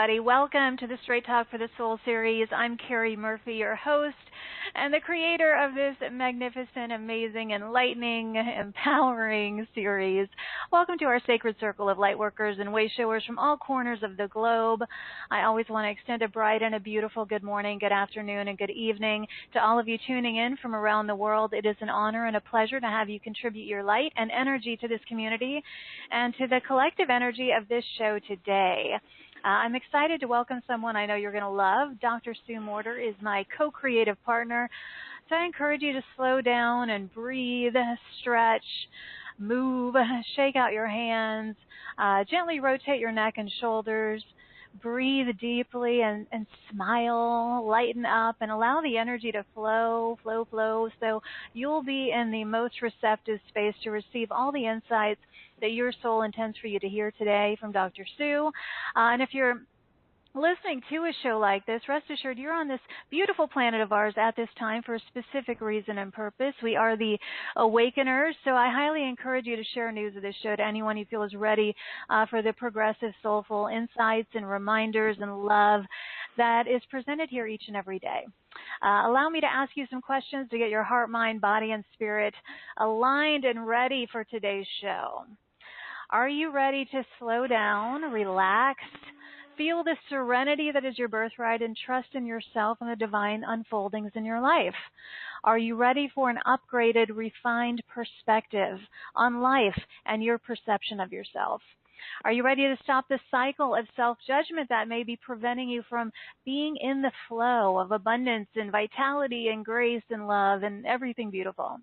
everybody. Welcome to the Straight Talk for the Soul series. I'm Cari Murphy, your host, and the creator of this magnificent, amazing, enlightening, empowering series. Welcome to our sacred circle of lightworkers and wayshowers from all corners of the globe. I always want to extend a bright and a beautiful good morning, good afternoon, and good evening to all of you tuning in from around the world. It is an honor and a pleasure to have you contribute your light and energy to this community and to the collective energy of this show today. I'm excited to welcome someone I know you're going to love. Dr. Sue Morter is my co-creative partner. So I encourage you to slow down and breathe, stretch, move, shake out your hands, gently rotate your neck and shoulders, breathe deeply and smile, lighten up, and allow the energy to flow, so you'll be in the most receptive space to receive all the insights that your soul intends for you to hear today from Dr. Sue. And if you're listening to a show like this, rest assured you're on this beautiful planet of ours at this time for a specific reason and purpose. We are the awakeners, so I highly encourage you to share news of this show to anyone you feel is ready for the progressive, soulful insights and reminders and love that is presented here each and every day. Allow me to ask you some questions to get your heart, mind, body, and spirit aligned and ready for today's show. Are you ready to slow down, relax, feel the serenity that is your birthright, and trust in yourself and the divine unfoldings in your life? Are you ready for an upgraded, refined perspective on life and your perception of yourself? Are you ready to stop the cycle of self-judgment that may be preventing you from being in the flow of abundance and vitality and grace and love and everything beautiful?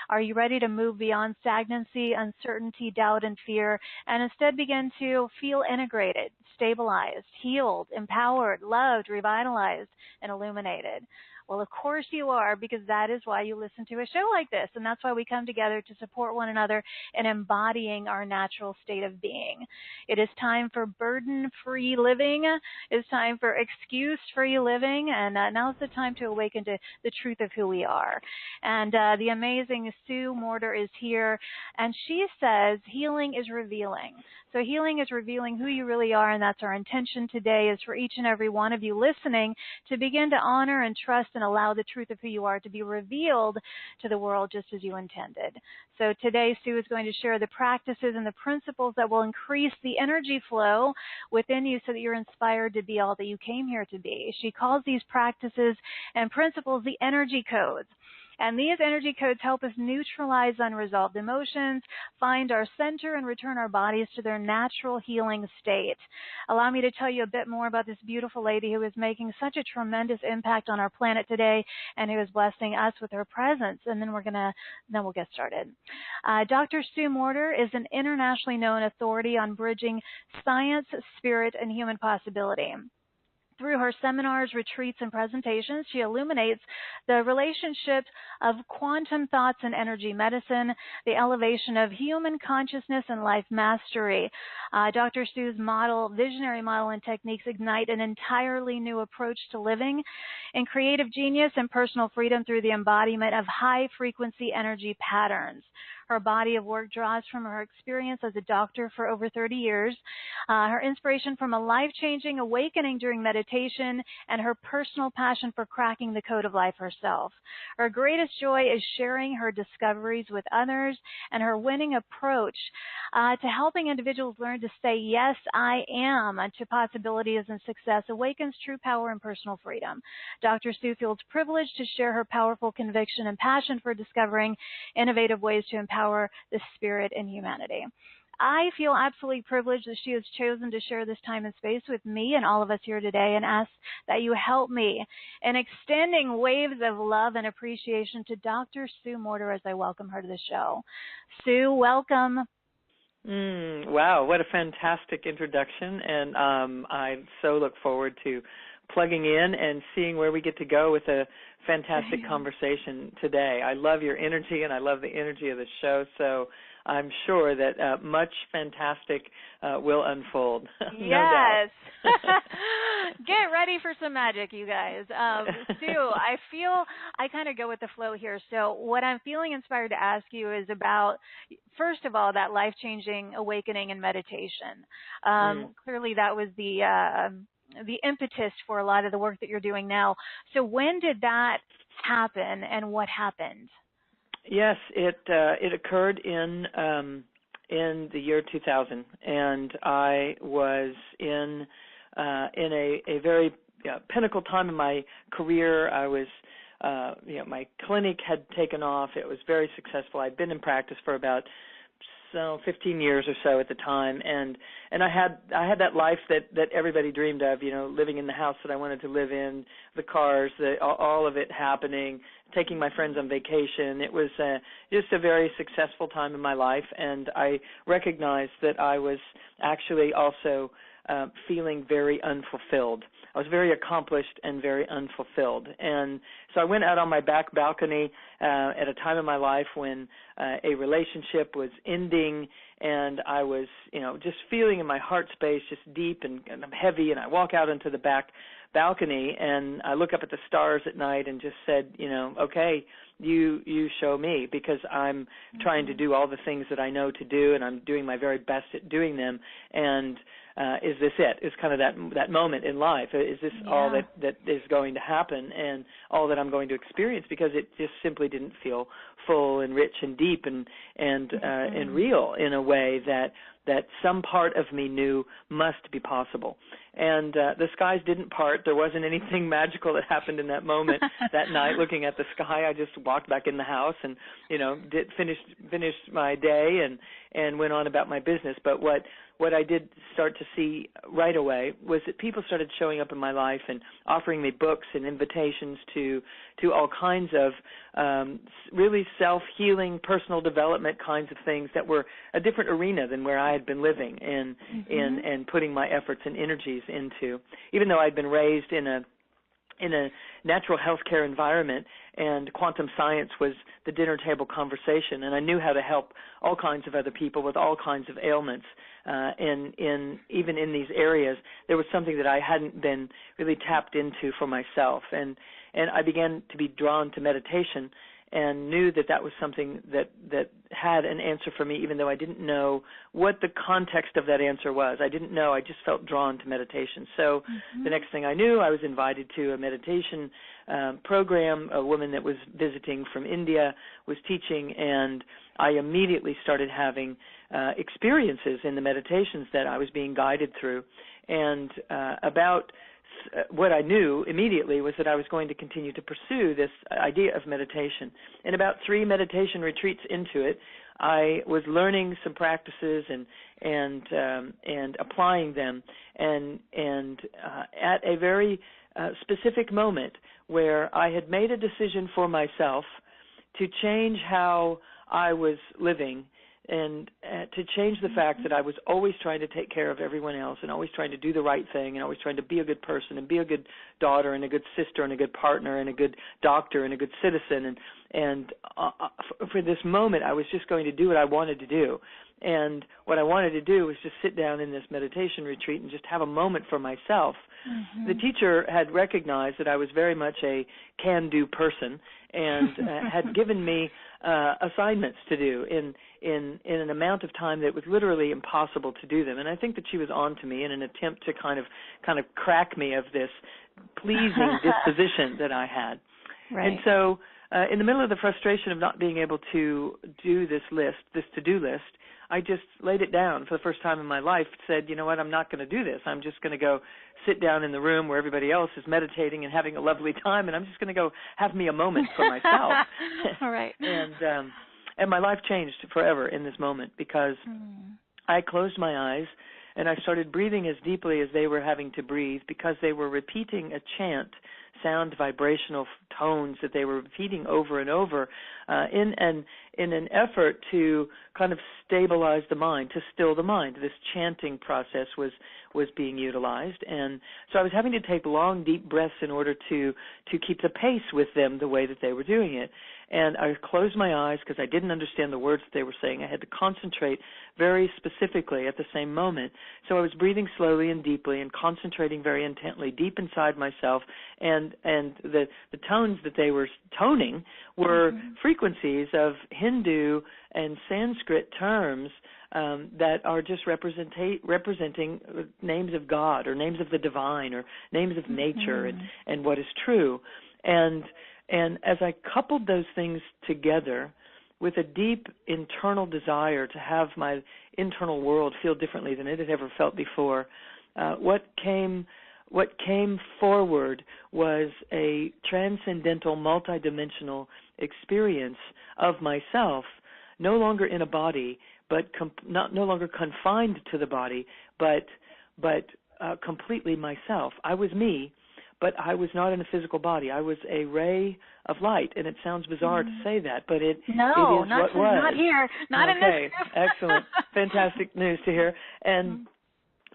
Are you ready to move beyond stagnancy, uncertainty, doubt, and fear, and instead begin to feel integrated, stabilized, healed, empowered, loved, revitalized, and illuminated? Well, of course you are, because that is why you listen to a show like this, and that's why we come together to support one another in embodying our natural state of being. It is time for burden-free living. It's time for excuse-free living, and now's the time to awaken to the truth of who we are. And the amazing Sue Morter is here, and she says healing is revealing. So healing is revealing who you really are, and that's our intention today, is for each and every one of you listening to begin to honor and trust and allow the truth of who you are to be revealed to the world just as you intended. So today, Sue is going to share the practices and the principles that will increase the energy flow within you so that you're inspired to be all that you came here to be. She calls these practices and principles the energy codes. And these energy codes help us neutralize unresolved emotions, find our center, and return our bodies to their natural healing state. Allow me to tell you a bit more about this beautiful lady who is making such a tremendous impact on our planet today and who is blessing us with her presence. And then we'll get started. Dr. Sue Morter is an internationally known authority on bridging science, spirit, and human possibility. Through her seminars, retreats, and presentations, she illuminates the relationship of quantum thoughts and energy medicine, the elevation of human consciousness and life mastery. Dr. Sue's visionary model and techniques ignite an entirely new approach to living in creative genius and personal freedom through the embodiment of high-frequency energy patterns. Her body of work draws from her experience as a doctor for over 30 years, her inspiration from a life-changing awakening during meditation, and her personal passion for cracking the code of life herself. Her greatest joy is sharing her discoveries with others, and her winning approach to helping individuals learn to say, yes, I am, to possibilities and success awakens true power and personal freedom. Dr. Sue feels privileged to share her powerful conviction and passion for discovering innovative ways to empower the spirit in humanity. I feel absolutely privileged that she has chosen to share this time and space with me and all of us here today, and ask that you help me in extending waves of love and appreciation to Dr. Sue Morter as I welcome her to the show. Sue, welcome. Wow, what a fantastic introduction, and I so look forward to plugging in and seeing where we get to go with a fantastic conversation today. I love your energy, and I love the energy of the show, so I'm sure that much fantastic will unfold. No doubt. Get ready for some magic, you guys. Sue, I kind of go with the flow here. So what I'm feeling inspired to ask you is about, first of all, that life-changing awakening and meditation. Clearly that was the impetus for a lot of the work that you're doing now. So when did that happen, and what happened? Yes, it occurred in the year 2000, and I was in a very pinnacle time in my career. I was, my clinic had taken off. It was very successful. I'd been in practice for about 15 years or so at the time, and I had that life that everybody dreamed of, living in the house that I wanted to live in, the cars, all of it happening, taking my friends on vacation. It was just a very successful time in my life, and I recognized that I was actually also feeling very unfulfilled. I was very accomplished and very unfulfilled. And so I went out on my back balcony at a time in my life when a relationship was ending, and I was, just feeling in my heart space just deep and heavy, and I walk out into the back balcony and I look up at the stars at night and just said, okay, you show me, because I'm trying to do all the things that I know to do, and I'm doing my very best at doing them, and is this it? Is kind of that moment in life. Is this all that is going to happen and all that I'm going to experience? Because it just simply didn't feel full and rich and deep and real in a way that some part of me knew must be possible. And the skies didn't part. There wasn't anything magical that happened in that moment. That night, looking at the sky, I just walked back in the house and finished my day and went on about my business. But what I did start to see right away was that people started showing up in my life and offering me books and invitations to all kinds of really self-healing, personal development kinds of things that were a different arena than where I had been living and putting my efforts and energies into. Even though I'd been raised in a natural healthcare environment, and quantum science was the dinner table conversation, and I knew how to help all kinds of other people with all kinds of ailments. Even in these areas, there was something that I hadn't been really tapped into for myself, and I began to be drawn to meditation, and knew that was something that had an answer for me, even though I didn't know what the context of that answer was. I didn't know. I just felt drawn to meditation. So the next thing I knew, I was invited to a meditation program. A woman that was visiting from India was teaching, and I immediately started having experiences in the meditations that I was being guided through. And what I knew immediately was that I was going to continue to pursue this idea of meditation. And about 3 meditation retreats into it, I was learning some practices and applying them. And at a very specific moment where I had made a decision for myself to change how I was living, and to change the fact that I was always trying to take care of everyone else and always trying to do the right thing and always trying to be a good person and be a good daughter and a good sister and a good partner and a good doctor and a good citizen. And for this moment, I was just going to do what I wanted to do. And what I wanted to do was just sit down in this meditation retreat and just have a moment for myself. The teacher had recognized that I was very much a can-do person and had given me assignments to do in an amount of time that was literally impossible to do them. And I think that she was on to me in an attempt to kind of crack me of this pleasing disposition that I had. Right. And so in the middle of the frustration of not being able to do this to-do list, I just laid it down for the first time in my life, said, you know what, I'm not going to do this. I'm just going to go sit down in the room where everybody else is meditating and having a lovely time, and I'm just going to go have me a moment for myself. All right. And my life changed forever in this moment, because I closed my eyes and I started breathing as deeply as they were having to breathe, because they were repeating a chant, sound vibrational tones that they were repeating over and over in an effort to kind of stabilize the mind, to still the mind. This chanting process was being utilized, and so I was having to take long, deep breaths in order to keep the pace with them the way that they were doing it. And I closed my eyes because I didn't understand the words that they were saying. I had to concentrate very specifically at the same moment. So I was breathing slowly and deeply and concentrating very intently deep inside myself, and and the tones that they were toning were frequencies of Hindu and Sanskrit terms that are just representing names of God or names of the divine or names of nature and what is true. And as I coupled those things together with a deep internal desire to have my internal world feel differently than it had ever felt before, what came forward was a transcendental, multidimensional experience of myself, no longer in a body, but no longer confined to the body, but completely myself. I was me, but I was not in a physical body. I was a ray of light, and it sounds bizarre to say that, but it is what was. Not here. Not in this. Excellent. Fantastic news to hear.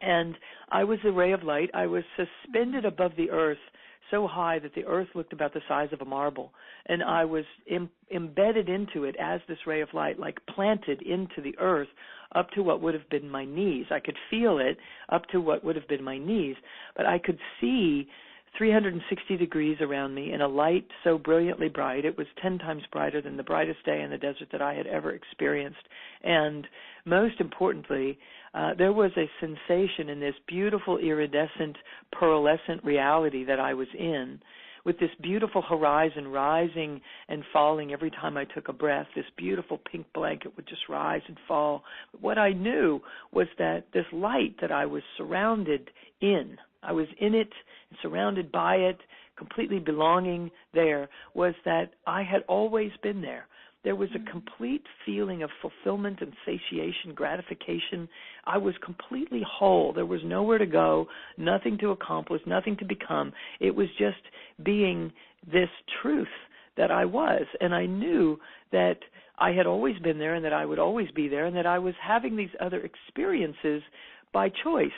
And I was a ray of light. I was suspended above the earth so high that the earth looked about the size of a marble. And I was embedded into it as this ray of light, like planted into the earth up to what would have been my knees. I could feel it up to what would have been my knees, but I could see 360 degrees around me in a light so brilliantly bright. It was 10 times brighter than the brightest day in the desert that I had ever experienced. And most importantly, there was a sensation in this beautiful iridescent, pearlescent reality that I was in, with this beautiful horizon rising and falling every time I took a breath. This beautiful pink blanket would just rise and fall. But what I knew was that this light that I was surrounded in, I was in it, surrounded by it, completely belonging there, was that I had always been there. There was a complete feeling of fulfillment and satiation, gratification. I was completely whole. There was nowhere to go, nothing to accomplish, nothing to become. It was just being this truth that I was. And I knew that I had always been there and that I would always be there and that I was having these other experiences by choice.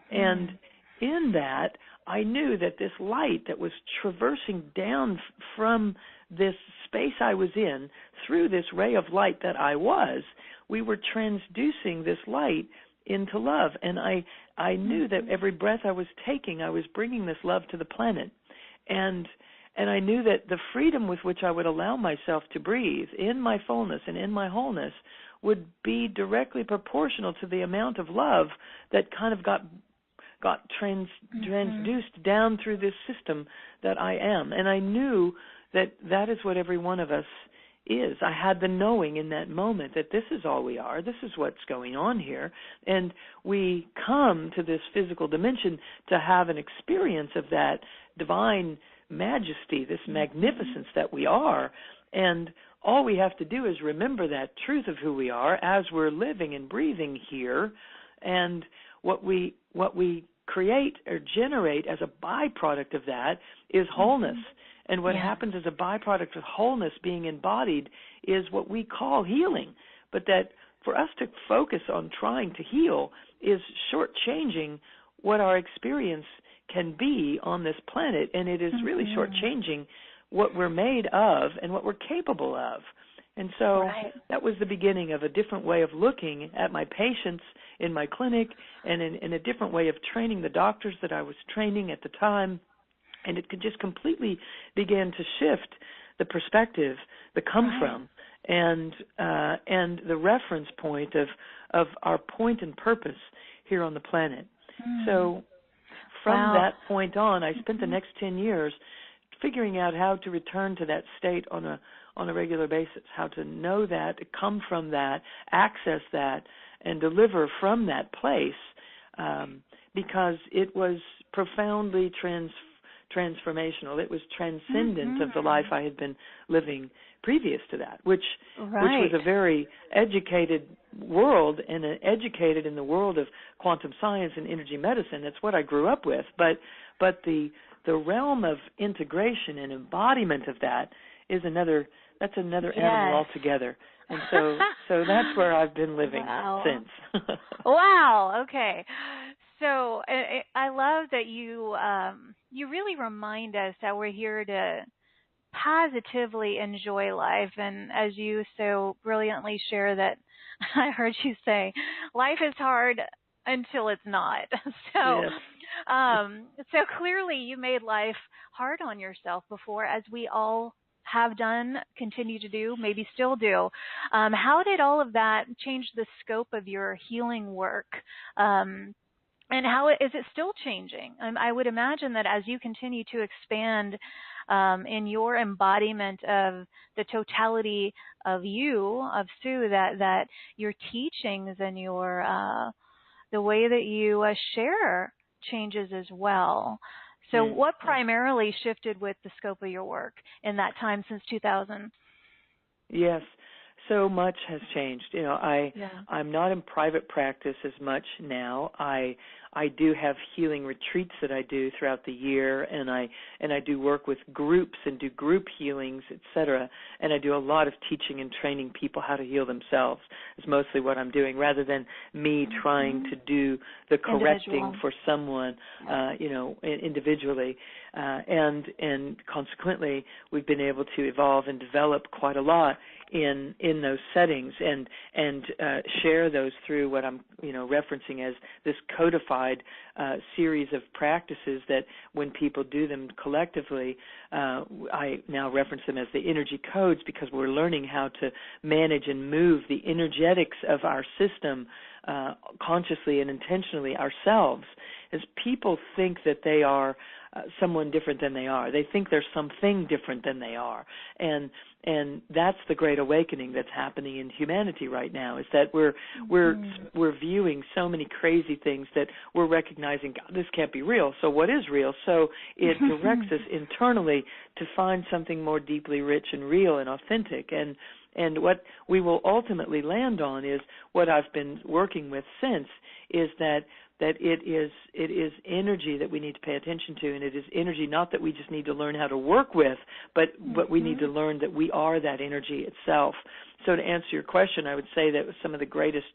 And in that, I knew that this light that was traversing down from this space I was in through this ray of light that I was, we were transducing this light into love. And I knew that every breath I was taking, I was bringing this love to the planet. And I knew that the freedom with which I would allow myself to breathe in my fullness and in my wholeness would be directly proportional to the amount of love that kind of got transduced down through this system that I am. And I knew that that is what every one of us is. I had the knowing in that moment that this is all we are, this is what's going on here, and we come to this physical dimension to have an experience of that divine majesty, this magnificence that we are, and all we have to do is remember that truth of who we are as we're living and breathing here, and what we create or generate as a byproduct of that is wholeness. And what happens as a byproduct of wholeness being embodied is what we call healing. But that for us to focus on trying to heal is shortchanging what our experience can be on this planet, and it is really shortchanging what we're made of and what we're capable of. And so that was the beginning of a different way of looking at my patients in my clinic, and in a different way of training the doctors that I was training at the time. And it could just completely begin to shift the perspective, the come from, and the reference point of our point and purpose here on the planet. So from that point on, I spent the next 10 years figuring out how to return to that state on a regular basis, how to know that, come from that, access that, and deliver from that place, because it was profoundly transformational. It was transcendent of the life I had been living previous to that, which was a very educated world and educated in the world of quantum science and energy medicine. That's what I grew up with. But the realm of integration and embodiment of that is another animal altogether. And so that's where I've been living since. Wow. Okay. So I love that you really remind us that we're here to positively enjoy life. And as you so brilliantly share that, I heard you say, life is hard until it's not. So So clearly you made life hard on yourself before, as we all have done, continue to do, maybe still do. How did all of that change the scope of your healing work? And how is it still changing? I would imagine that as you continue to expand in your embodiment of the totality of you, of Sue, that your teachings and your the way that you share changes as well. So what primarily shifted with the scope of your work in that time since 2000? Yes, so much has changed. You know, I'm not in private practice as much now. I do have healing retreats that I do throughout the year, and I do work with groups and do group healings, etc. And I do a lot of teaching and training people how to heal themselves. Is mostly what I'm doing, rather than me trying to do the correcting for someone, individually. And consequently, we've been able to evolve and develop quite a lot in those settings, and share those through what I'm referencing as this codified series of practices that when people do them collectively, I now reference them as the energy codes, because we're learning how to manage and move the energetics of our system consciously and intentionally ourselves. As people think that they are someone different than they are. They think there's something different than they are. And that's the great awakening that's happening in humanity right now, is that we're viewing so many crazy things that we're recognizing, God, this can't be real. So what is real? So it directs us internally to find something more deeply rich and real and authentic. And what we will ultimately land on is what I've been working with since, is that it is energy that we need to pay attention to, and it is energy not that we just need to learn how to work with, but we need to learn that we are that energy itself. So to answer your question, I would say that some of the greatest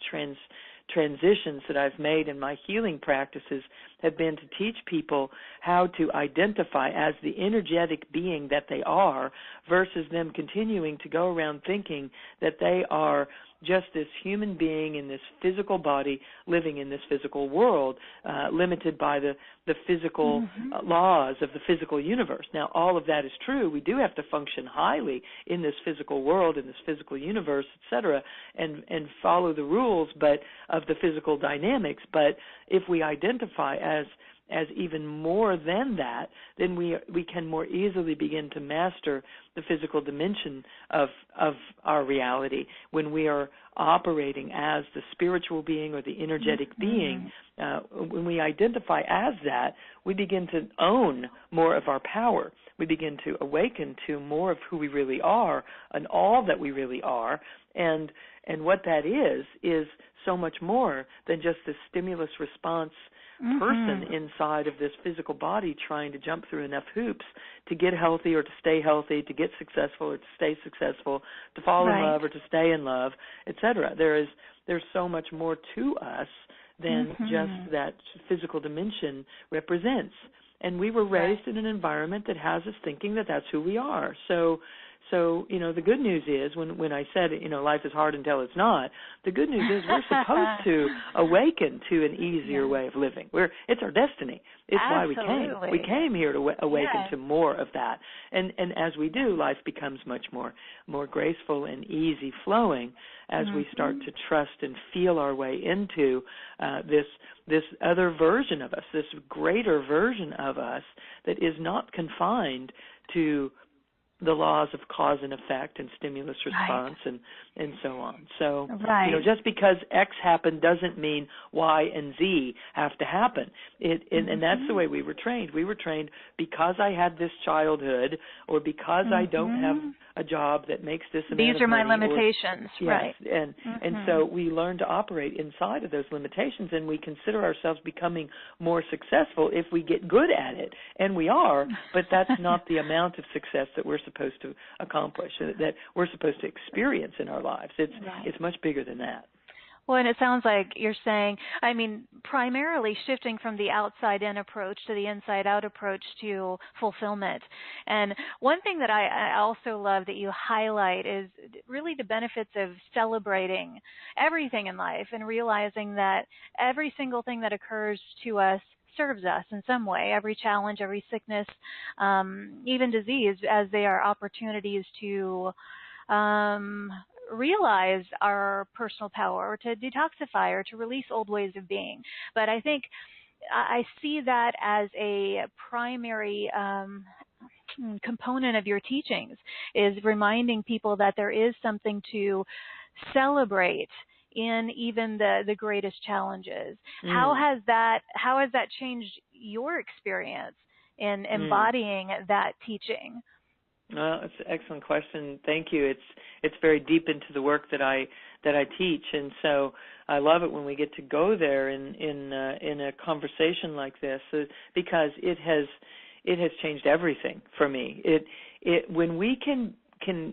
transitions that I've made in my healing practices have been to teach people how to identify as the energetic being that they are, versus them continuing to go around thinking that they are just this human being in this physical body living in this physical world, limited by the physical laws of the physical universe. Now, all of that is true. We do have to function highly in this physical world, in this physical universe, etc., and follow the rules of the physical dynamics. But if we identify as even more than that, then we can more easily begin to master the physical dimension of our reality. When we are operating as the spiritual being or the energetic being, when we identify as that, we begin to own more of our power. We begin to awaken to more of who we really are and all that we really are. And what that is so much more than just the stimulus response person inside of this physical body trying to jump through enough hoops to get healthy or to stay healthy, to get successful or to stay successful, to fall in love or to stay in love, etc. There's so much more to us than just that physical dimension represents. And we were raised in an environment that has us thinking that that's who we are. So the good news is, when I said, life is hard until it's not, the good news is we're supposed to awaken to an easier way of living. It's our destiny. It's why we came. We came here to awaken to more of that. And as we do, life becomes much more graceful and easy flowing as we start to trust and feel our way into this other version of us, this greater version of us that is not confined to the laws of cause and effect and stimulus response and so on. So, just because X happened doesn't mean Y and Z have to happen. And that's the way we were trained. We were trained because I had this childhood, or because I don't have a job that makes this amount of money. These are my limitations, right. And so we learn to operate inside of those limitations, and we consider ourselves becoming more successful if we get good at it. And we are, but that's not the amount of success that we're supposed to accomplish, that we're supposed to experience in our lives. It's much bigger than that. Well, and it sounds like you're saying, primarily shifting from the outside-in approach to the inside-out approach to fulfillment. And one thing that I also love that you highlight is really the benefits of celebrating everything in life and realizing that every single thing that occurs to us serves us in some way. Every challenge, every sickness, even disease, as they are opportunities to realize our personal power, or to detoxify, or to release old ways of being. But I think I see that as a primary component of your teachings, is reminding people that there is something to celebrate in even the greatest challenges. How has that changed your experience in embodying that teaching? Well, it's an excellent question. Thank you. It's very deep into the work that I teach, and so I love it when we get to go there in a conversation like this, because it has changed everything for me. When we can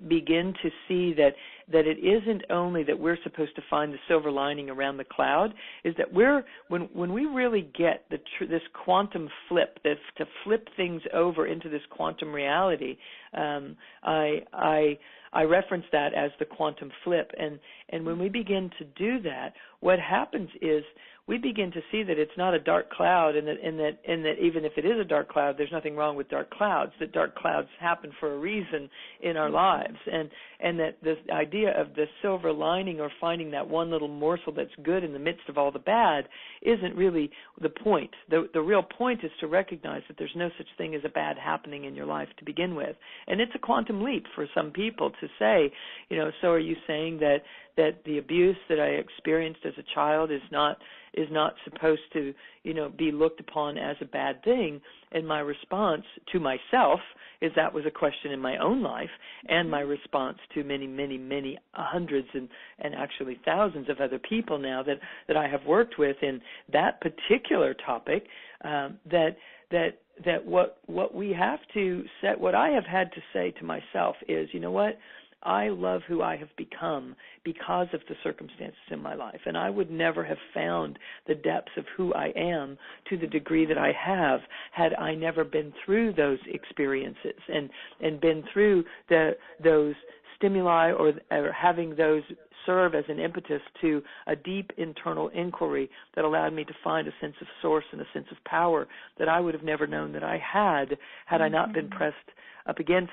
begin to see that it isn't only that we're supposed to find the silver lining around the cloud, is that when we really get this quantum flip, to flip things over into this quantum reality. I reference that as the quantum flip, and when we begin to do that, what happens is we begin to see that it's not a dark cloud, and that even if it is a dark cloud, there's nothing wrong with dark clouds. That dark clouds happen for a reason in our lives, and that this idea of the silver lining, or finding that one little morsel that's good in the midst of all the bad, isn't really the point. The real point is to recognize that there's no such thing as a bad happening in your life to begin with, and it's a quantum leap for some people to say, so are you saying that the abuse that I experienced as a child is not supposed to, be looked upon as a bad thing? And my response to myself is that was a question in my own life, and my response to many, many, many hundreds and actually thousands of other people now that I have worked with in that particular topic, that what we have to set, what I have had to say to myself is, you know what? I love who I have become because of the circumstances in my life, and I would never have found the depths of who I am to the degree that I have had I never been through those experiences and been through those stimuli, or having those serve as an impetus to a deep internal inquiry that allowed me to find a sense of source and a sense of power that I would have never known that I had I not been pressed up against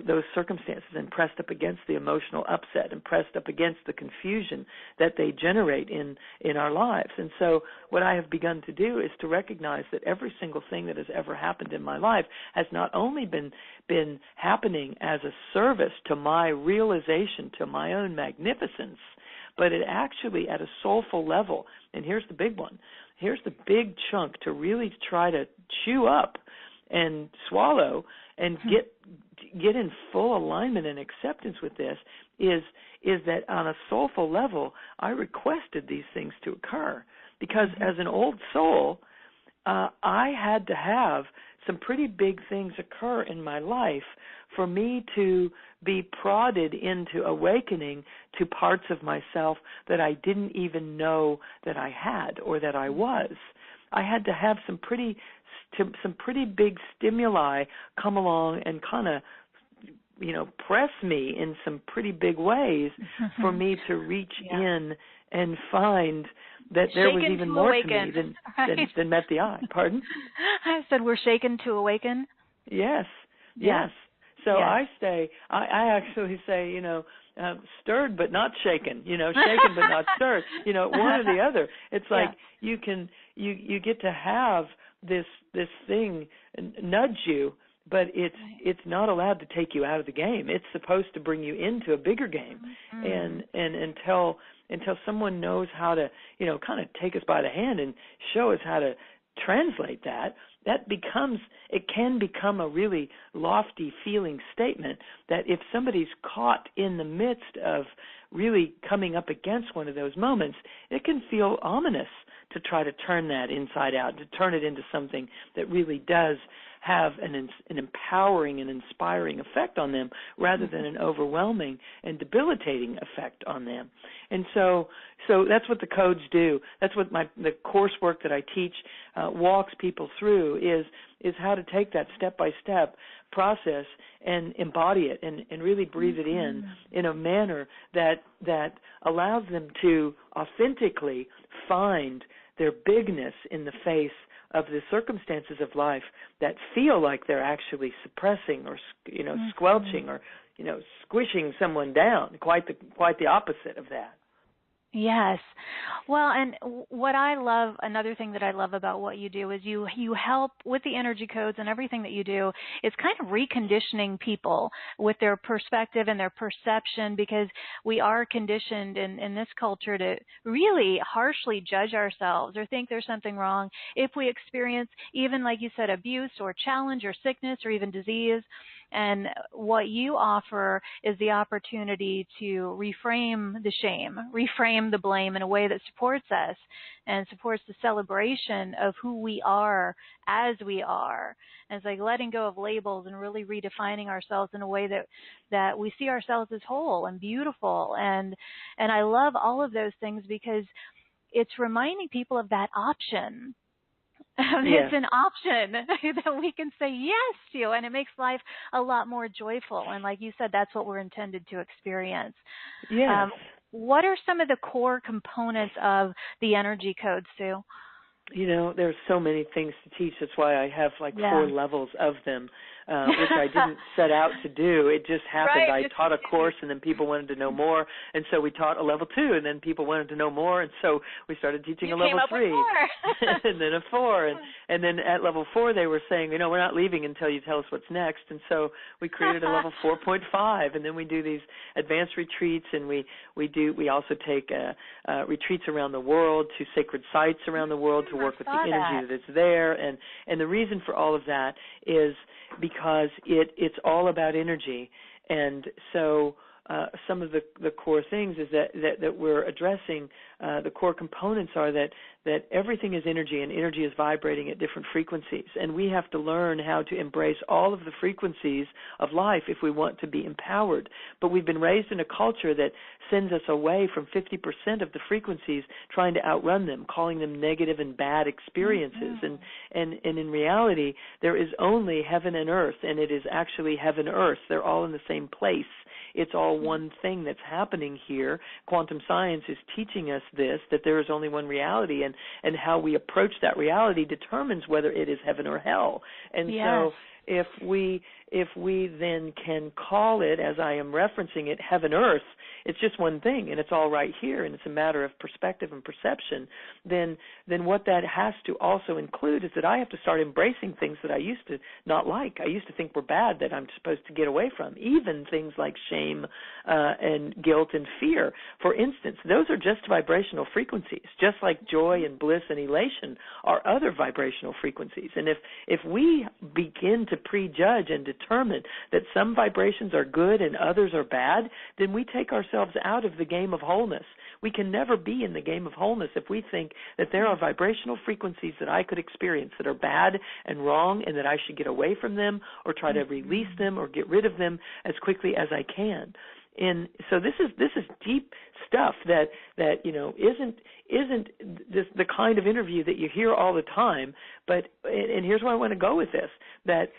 those circumstances, and pressed up against the emotional upset, and pressed up against the confusion that they generate in our lives. And so what I have begun to do is to recognize that every single thing that has ever happened in my life has not only been happening as a service to my realization, to my own magnificence, but it actually at a soulful level, and here's the big one, here's the big chunk to really try to chew up and swallow and get in full alignment and acceptance with this, is that on a soulful level, I requested these things to occur, because as an old soul, I had to have some pretty big things occur in my life for me to be prodded into awakening to parts of myself that I didn't even know that I had or that I was. I had to have some pretty big stimuli come along and kind of, press me in some pretty big ways for me to reach in and find that there was even more to me than met the eye. Pardon? I said we're shaken to awaken. Yes. So I actually say, stirred but not shaken, shaken but not stirred, one or the other. It's like you get to have this thing nudge you, but it's not allowed to take you out of the game. It's supposed to bring you into a bigger game. And until someone knows how to, kind of take us by the hand and show us how to translate that can become a really lofty feeling statement that if somebody's caught in the midst of really coming up against one of those moments, it can feel ominous to try to turn that inside out, to turn it into something that really does have an empowering and inspiring effect on them rather than an overwhelming and debilitating effect on them. And so that's what the codes do. That's what the coursework that I teach walks people through is how to take that step-by-step process and embody it and really breathe it in a manner that allows them to authentically find their bigness in the face of the circumstances of life that feel like they're actually suppressing or, squelching or, squishing someone down. Quite the opposite of that. Yes. Well, and what I love, another thing that I love about what you do is you help with the energy codes, and everything that you do is kind of reconditioning people with their perspective and their perception, because we are conditioned in this culture to really harshly judge ourselves or think there's something wrong if we experience, even like you said, abuse or challenge or sickness or even disease. And what you offer is the opportunity to reframe the shame, reframe the blame in a way that supports us and supports the celebration of who we are as we are. And it's like letting go of labels and really redefining ourselves in a way that we see ourselves as whole and beautiful. And I love all of those things because it's reminding people of that option. It's an option that we can say yes to, and it makes life a lot more joyful. And like you said, that's what we're intended to experience. Yes. What are some of the core components of the energy code, Sue? There's so many things to teach. That's why I have 4 levels of them, which I didn't set out to do. It just happened. Right. I taught a course, and then people wanted to know more, and so we taught a level 2, and then people wanted to know more, and so we started teaching a level 3, and then a 4, and then at level 4 they were saying, we're not leaving until you tell us what's next, and so we created a level 4.5, and then we do these advanced retreats, and we also take retreats around the world to sacred sites around the world to work with the energy that's there, and the reason for all of that is because it's all about energy. And so some of the core things is that we're addressing, the core components are that everything is energy, and energy is vibrating at different frequencies, and we have to learn how to embrace all of the frequencies of life if we want to be empowered. But we've been raised in a culture that sends us away from 50% of the frequencies, trying to outrun them, calling them negative and bad experiences. And in reality, there is only heaven and earth, and it is actually heaven, earth. They're all in the same place. It's all one thing that's happening here. Quantum science is teaching us this, that there is only one reality, and how we approach that reality determines whether it is heaven or hell. And so if we then can call it, as I am referencing it, heaven, earth, it's just one thing, and it's all right here, and it's a matter of perspective and perception, then what that has to also include is that I have to start embracing things that I used to not like. I used to think were bad, that I'm supposed to get away from, even things like shame and guilt and fear. For instance, those are just vibrational frequencies, just like joy and bliss and elation are other vibrational frequencies. And if we begin to prejudge and determine that some vibrations are good and others are bad, then we take ourselves out of the game of wholeness. We can never be in the game of wholeness if we think that there are vibrational frequencies that I could experience that are bad and wrong, and that I should get away from them or try to release them or get rid of them as quickly as I can. And so this is deep stuff that isn't this the kind of interview that you hear all the time. But and here's where I want to go with this, that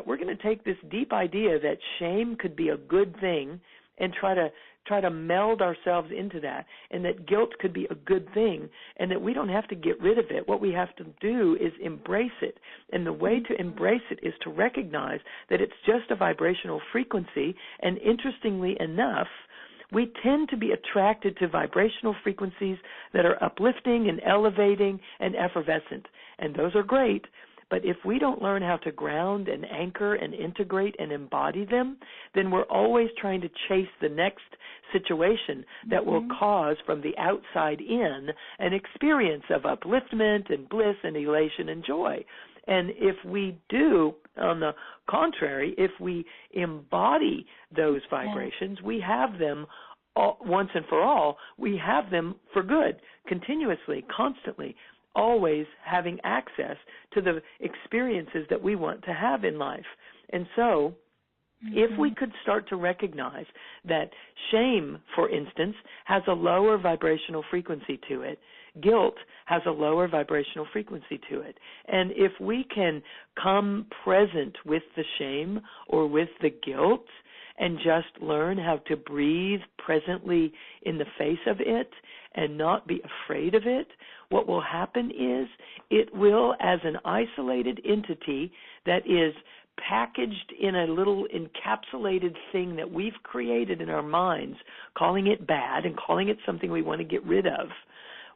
we're going to take this deep idea that shame could be a good thing and try to meld ourselves into that, and that guilt could be a good thing, and that we don't have to get rid of it. What we have to do is embrace it. And the way to embrace it is to recognize that it's just a vibrational frequency, and interestingly enough, we tend to be attracted to vibrational frequencies that are uplifting and elevating and effervescent, and those are great. But if we don't learn how to ground and anchor and integrate and embody them, then we're always trying to chase the next situation that will cause from the outside in an experience of upliftment and bliss and elation and joy. And if we do, on the contrary, if we embody those vibrations, we have them once and for all. We have them for good, continuously, constantly, always having access to the experiences that we want to have in life. And so if we could start to recognize that shame, for instance, has a lower vibrational frequency to it, guilt has a lower vibrational frequency to it, and if we can come present with the shame or with the guilt and just learn how to breathe presently in the face of it and not be afraid of it, what will happen is it will, as an isolated entity that is packaged in a little encapsulated thing that we've created in our minds, calling it bad and calling it something we want to get rid of,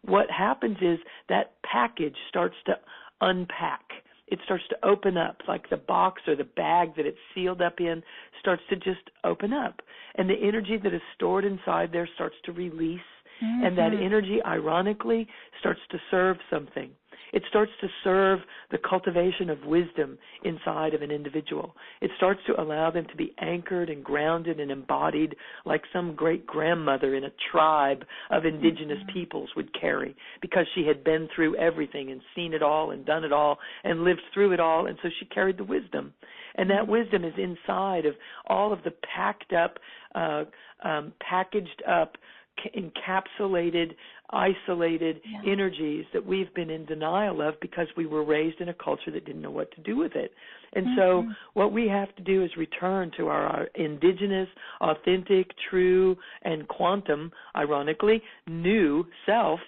what happens is that package starts to unpack. It starts to open up, like the box or the bag that it's sealed up in starts to just open up. And the energy that is stored inside there starts to release. And that energy, ironically, starts to serve something. It starts to serve the cultivation of wisdom inside of an individual. It starts to allow them to be anchored and grounded and embodied like some great grandmother in a tribe of indigenous peoples would carry, because she had been through everything and seen it all and done it all and lived through it all, and so she carried the wisdom. And that wisdom is inside of all of the packed up, packaged up, encapsulated, isolated energies that we've been in denial of because we were raised in a culture that didn't know what to do with it. And so what we have to do is return to our indigenous, authentic, true, and quantum, ironically, new self.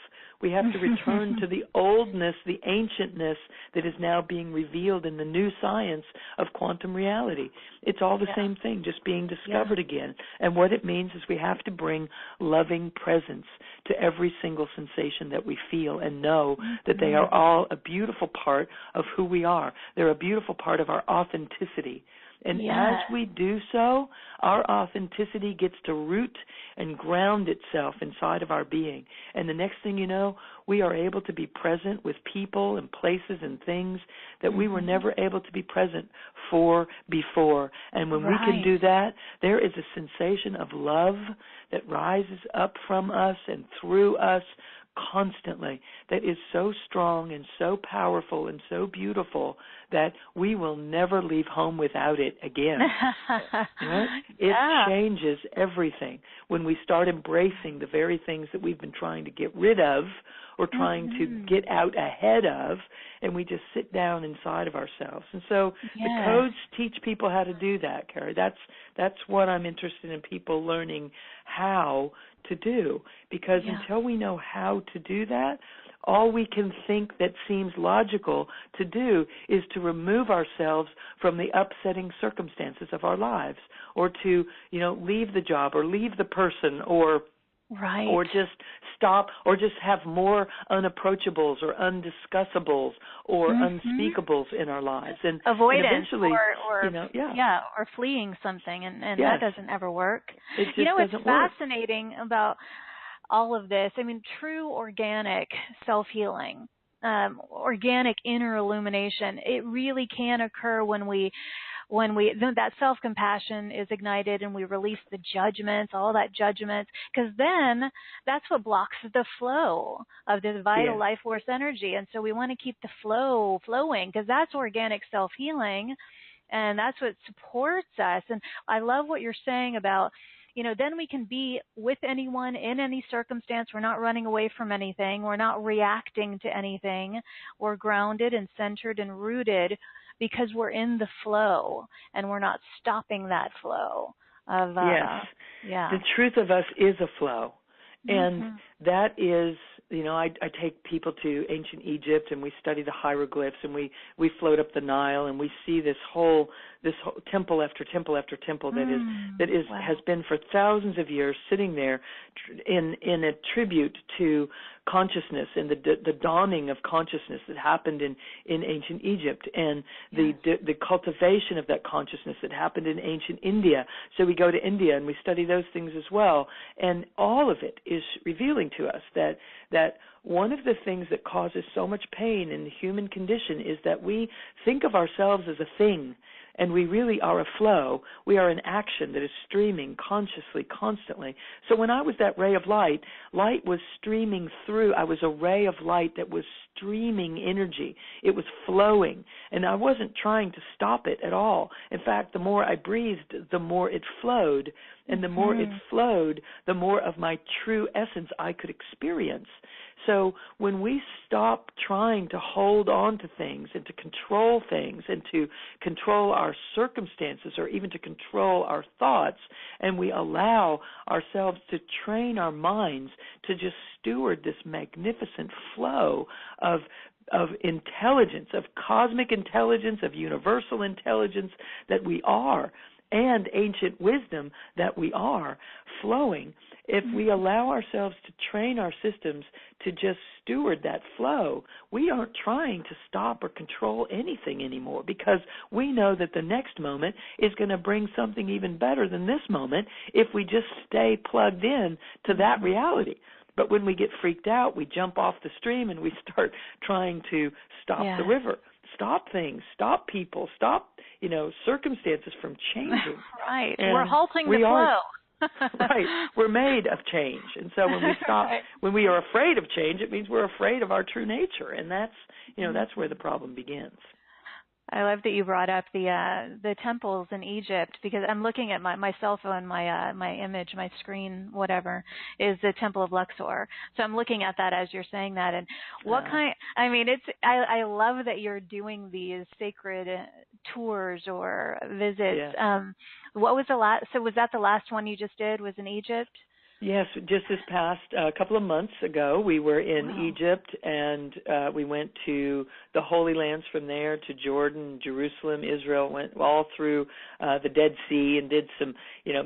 We have to return to the oldness, the ancientness that is now being revealed in the new science of quantum reality. It's all the same thing, just being discovered again. And what it means is we have to bring loving presence to every single sensation that we feel and know that they are all a beautiful part of who we are. They're a beautiful part of our authenticity. And as we do so, our authenticity gets to root and ground itself inside of our being. And the next thing you know, we are able to be present with people and places and things that we were never able to be present for before. And when we can do that, there is a sensation of love that rises up from us and through us constantly that is so strong and so powerful and so beautiful that we will never leave home without it again. Right? It changes everything when we start embracing the very things that we've been trying to get rid of or trying to get out ahead of, and we just sit down inside of ourselves. And so the codes teach people how to do that, Cari. That's what I'm interested in people learning how to do, because until we know how to do that, all we can think that seems logical to do is to remove ourselves from the upsetting circumstances of our lives, or to, leave the job or leave the person, or just stop, or just have more unapproachables or undiscussables or unspeakables in our lives, and avoidance, and eventually, or fleeing something, and that doesn't ever work. It just what's doesn't work. Fascinating about all of this, true organic self-healing, organic inner illumination, it really can occur when that self-compassion is ignited and we release the judgments, all that judgments, because then that's what blocks the flow of this vital life force energy. And so we want to keep the flow flowing, because that's organic self-healing, and that's what supports us. And I love what you're saying about, then we can be with anyone in any circumstance. We're not running away from anything. We're not reacting to anything. We're grounded and centered and rooted because we're in the flow, and we're not stopping that flow of the truth of us is a flow. And that is, I take people to ancient Egypt, and we study the hieroglyphs, and we float up the Nile, and we see this whole temple after temple after temple that has been for thousands of years sitting there in a tribute to consciousness and the dawning of consciousness that happened in ancient Egypt, and the cultivation of that consciousness that happened in ancient India. So we go to India and we study those things as well, and all of it is revealing to us that one of the things that causes so much pain in the human condition is that we think of ourselves as a thing, and we really are a flow. We are an action that is streaming consciously, constantly. So when I was that ray of light, light was streaming through. I was a ray of light that was streaming energy. It was flowing, and I wasn't trying to stop it at all. In fact, the more I breathed, the more it flowed, and the more it flowed, the more of my true essence I could experience. So when we stop trying to hold on to things and to control things and to control our circumstances or even to control our thoughts, and we allow ourselves to train our minds to just steward this magnificent flow of intelligence, of cosmic intelligence, of universal intelligence that we are, and ancient wisdom that we are flowing, if we allow ourselves to train our systems to just steward that flow, we aren't trying to stop or control anything anymore, because we know that the next moment is going to bring something even better than this moment if we just stay plugged in to that reality. But when we get freaked out, we jump off the stream and we start trying to stop the river, stop things, stop people, stop, circumstances from changing. Right. And we're halting the flow. Right. We're made of change. And so when we stop, when we are afraid of change, it means we're afraid of our true nature. And that's, that's where the problem begins. I love that you brought up the temples in Egypt, because I'm looking at my cell phone, my image, my screen, whatever, is the Temple of Luxor. So I'm looking at that as you're saying that. And what I love that you're doing these sacred tours or visits. Yeah. What was was that the last one you just did, was in Egypt? Yes, just this past couple of months ago, we were in Egypt, and we went to the Holy Lands from there, to Jordan, Jerusalem, Israel, went all through the Dead Sea and did some,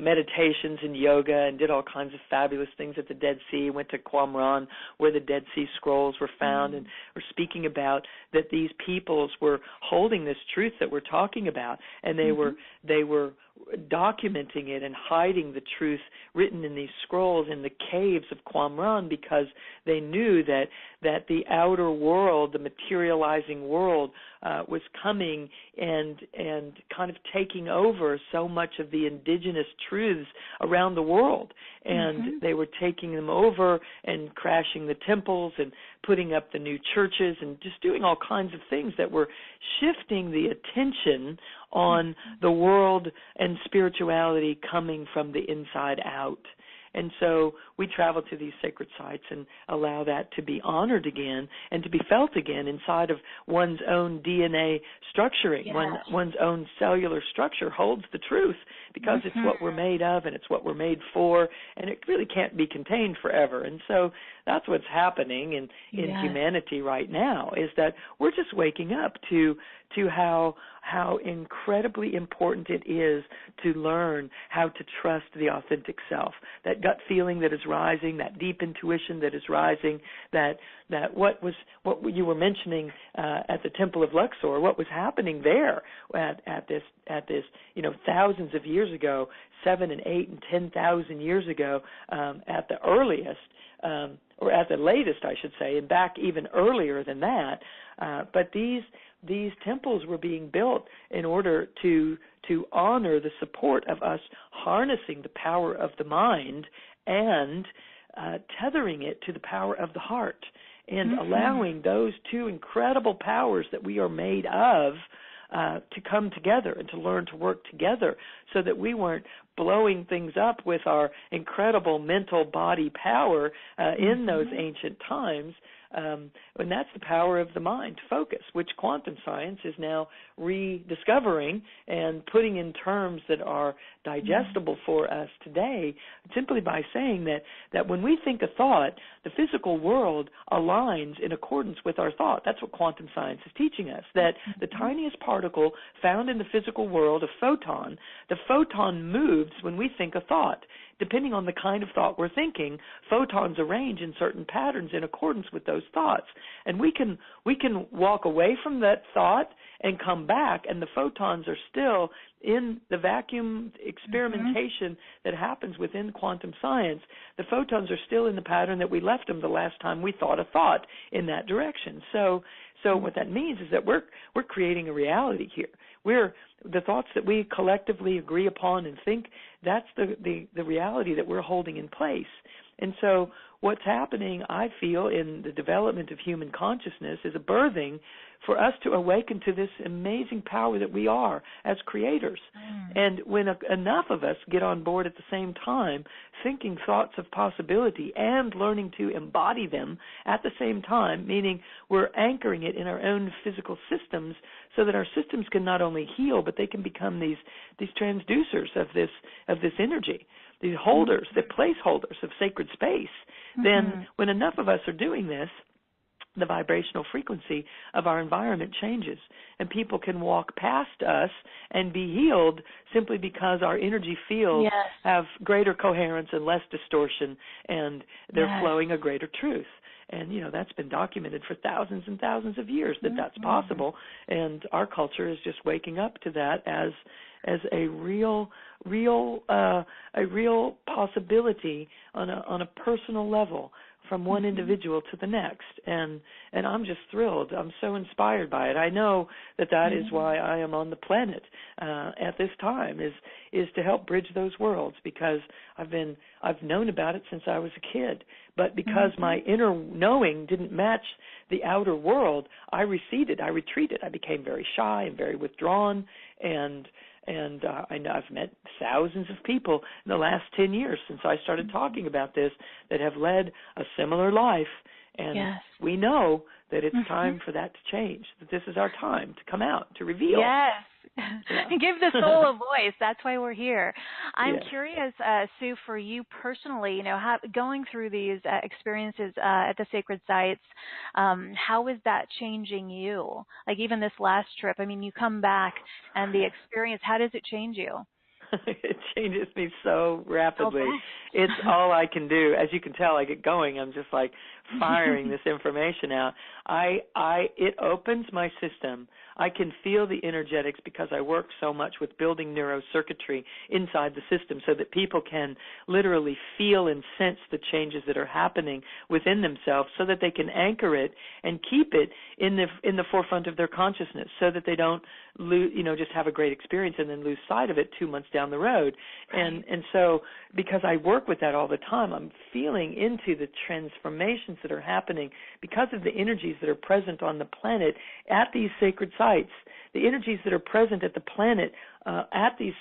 meditations and yoga and did all kinds of fabulous things at the Dead Sea. Went to Qumran, where the Dead Sea Scrolls were found, and we're speaking about that these peoples were holding this truth that we're talking about, and they were documenting it and hiding the truth written in these scrolls in the caves of Qumran, because they knew that the outer world, the materializing world, was coming and kind of taking over so much of the indigenous truths around the world. And they were taking them over and crashing the temples and putting up the new churches and just doing all kinds of things that were shifting the attention on the world and spirituality coming from the inside out. And so we travel to these sacred sites and allow that to be honored again and to be felt again inside of one's own DNA structuring. Yes. One's own cellular structure holds the truth, because it's what we're made of and it's what we're made for, and it really can't be contained forever. And so that's what's happening in humanity right now, is that we're just waking up to how incredibly important it is to learn how to trust the authentic self, that gut feeling that is rising, that deep intuition that is rising, that what you were mentioning at the Temple of Luxor, what was happening there at this thousands of years ago, 7 and 8 and 10,000 years ago, at the earliest, or at the latest, I should say, and back even earlier than that. But these temples were being built in order to honor the support of us harnessing the power of the mind and tethering it to the power of the heart, and allowing those two incredible powers that we are made of to come together and to learn to work together, so that we weren't blowing things up with our incredible mental body power in those ancient times. And that's the power of the mind, focus, which quantum science is now rediscovering and putting in terms that are digestible for us today, simply by saying that when we think a thought, the physical world aligns in accordance with our thought. That's what quantum science is teaching us, that the tiniest particle found in the physical world, a photon, the photon moves when we think a thought. Depending on the kind of thought we're thinking, photons arrange in certain patterns in accordance with those thoughts. And we can walk away from that thought and come back, and the photons are still in the vacuum experimentation that happens within quantum science. The photons are still in the pattern that we left them the last time we thought a thought in that direction. So So what that means is that we're creating a reality here. We're the thoughts that we collectively agree upon and think, that's the reality that we're holding in place. And so what's happening, I feel, in the development of human consciousness is a birthing for us to awaken to this amazing power that we are as creators. And when enough of us get on board at the same time, thinking thoughts of possibility and learning to embody them at the same time, meaning we're anchoring it in our own physical systems so that our systems can not only heal, but they can become these transducers of this energy, these holders, the placeholders of sacred space. Then when enough of us are doing this, the vibrational frequency of our environment changes, and people can walk past us and be healed simply because our energy fields have greater coherence and less distortion, and they're flowing a greater truth. And, that's been documented for thousands and thousands of years that that's possible, and our culture is just waking up to that as a real possibility on a personal level from one individual to the next, and I'm just thrilled. I'm so inspired by it. I know that is why I am on the planet at this time, is to help bridge those worlds, because I've known about it since I was a kid, but because my inner knowing didn't match the outer world, I receded, I retreated, I became very shy and very withdrawn, and I know I've met thousands of people in the last 10 years since I started talking about this that have led a similar life, and we know that it's time for that to change, that this is our time to come out, to reveal. Give the soul a voice. That's why we're here. I'm curious, Sue, for you personally, going through these experiences at the sacred sites, how is that changing you? Like even this last trip, I mean, you come back and the experience, how does it change you? It changes me so rapidly. It's all I can do. As you can tell, I get going. I'm just like firing this information out. It opens my system. I can feel the energetics because I work so much with building neurocircuitry inside the system so that people can literally feel and sense the changes that are happening within themselves so that they can anchor it and keep it in the forefront of their consciousness so that they don't just have a great experience and then lose sight of it 2 months down the road. And so because I work with that all the time, I'm feeling into the transformations that are happening because of the energies that are present on the planet at these sacred sites. The energies that are present at the planet at these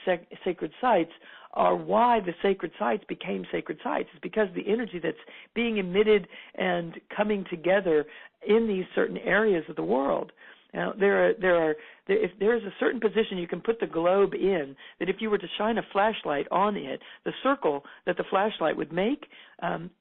sacred sites are why the sacred sites became sacred sites. It's because the energy that's being emitted and coming together in these certain areas of the world. Now, if there is a certain position you can put the globe in, that if you were to shine a flashlight on it, the circle that the flashlight would make,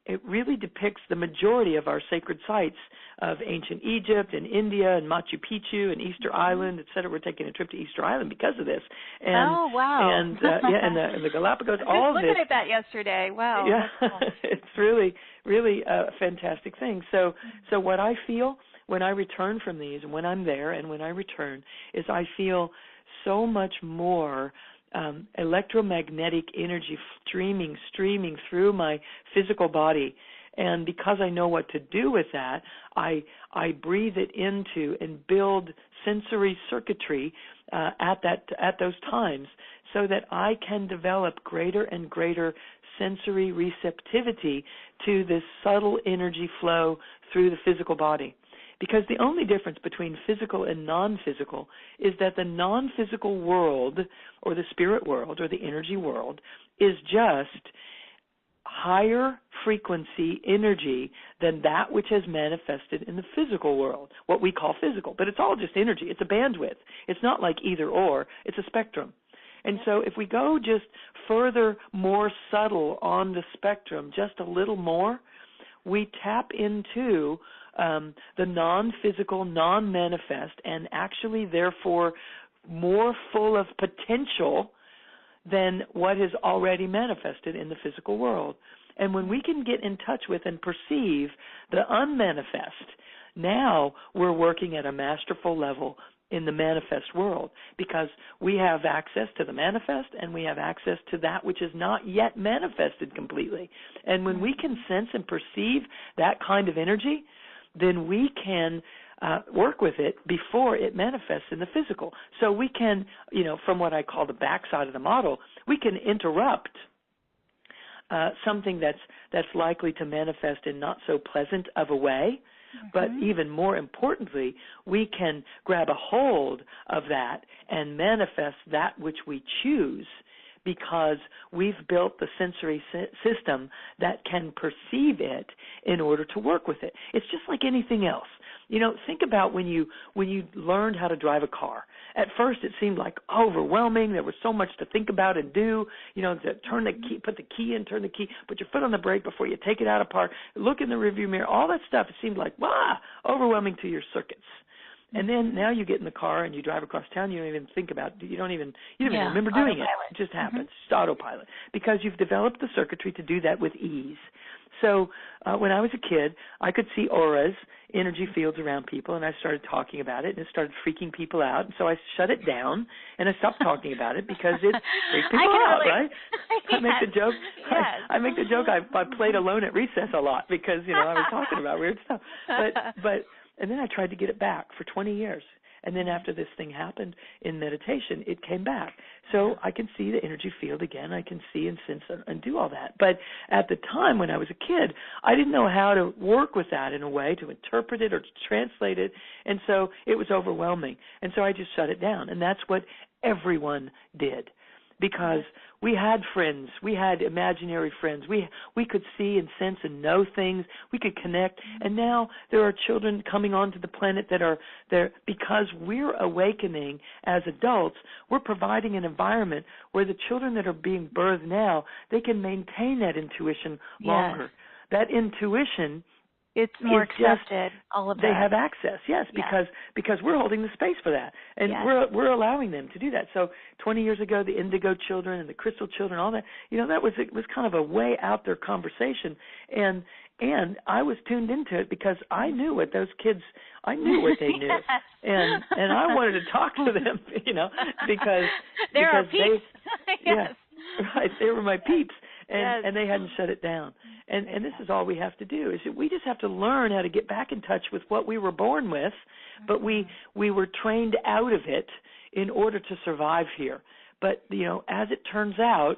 it really depicts the majority of our sacred sites of ancient Egypt and India and Machu Picchu and Easter Island, et cetera. We're taking a trip to Easter Island because of this. And, oh, wow. And, and the Galapagos, all of this. I was looking at that yesterday. Wow. Yeah, cool. It's really a fantastic thing. So what I feel when I return from these, and when I'm there and when I return, is I feel so much more electromagnetic energy streaming through my physical body. And because I know what to do with that, I breathe it into and build sensory circuitry at those times so that I can develop greater and greater sensory receptivity to this subtle energy flow through the physical body. Because the only difference between physical and non-physical is that the non-physical world, or the spirit world, or the energy world, is just higher frequency energy than that which has manifested in the physical world, what we call physical. But it's all just energy. It's a bandwidth. It's not like either or. It's a spectrum. And so if we go just further, more subtle on the spectrum, just a little more, we tap into the non-physical, non-manifest, and actually, therefore, more full of potential than what is already manifested in the physical world. And when we can get in touch with and perceive the unmanifest, now we're working at a masterful level in the manifest world, because we have access to the manifest and we have access to that which is not yet manifested completely. And when we can sense and perceive that kind of energy, then we can work with it before it manifests in the physical. So we can, from what I call the backside of the model, we can interrupt something that's likely to manifest in not so pleasant of a way. But even more importantly, we can grab a hold of that and manifest that which we choose, because we've built the sensory system that can perceive it in order to work with it. It's just like anything else. Think about when you learned how to drive a car. At first, it seemed like overwhelming. There was so much to think about and do. To turn the key, put the key in, turn the key, put your foot on the brake before you take it out of park. Look in the rearview mirror. All that stuff. It seemed like overwhelming to your circuits. And then now you get in the car and you drive across town. You don't even think about it. You don't even remember doing it. It just happens. It's autopilot, because you've developed the circuitry to do that with ease. So when I was a kid, I could see auras, energy fields around people, and I started talking about it, and it started freaking people out. And so I shut it down, and I stopped talking about it because it freaked people out, right? I make the joke. Yes. I make the joke. I played alone at recess a lot because I was talking about weird stuff. And then I tried to get it back for 20 years. And then after this thing happened in meditation, it came back. So I can see the energy field again. I can see and sense and do all that. But at the time when I was a kid, I didn't know how to work with that in a way to interpret it or to translate it. And so it was overwhelming. And so I just shut it down. And that's what everyone did. Because we had friends, we had imaginary friends, we could see and sense and know things, we could connect, and now there are children coming onto the planet that are there because we're awakening as adults. We're providing an environment where the children that are being birthed now, they can maintain that intuition longer. That intuition, it's more accepted, all of that. They have access, yes, because we're holding the space for that, and we're allowing them to do that. So 20 years ago, the indigo children and the crystal children, all that, it was kind of a way out there conversation, and I was tuned into it because I knew what those kids, I knew what they knew, and I wanted to talk to them, because they're our peeps. Yes, right, they were my peeps. And they hadn't shut it down. And this is all we have to do, is that we just have to learn how to get back in touch with what we were born with, but we were trained out of it in order to survive here. But, as it turns out,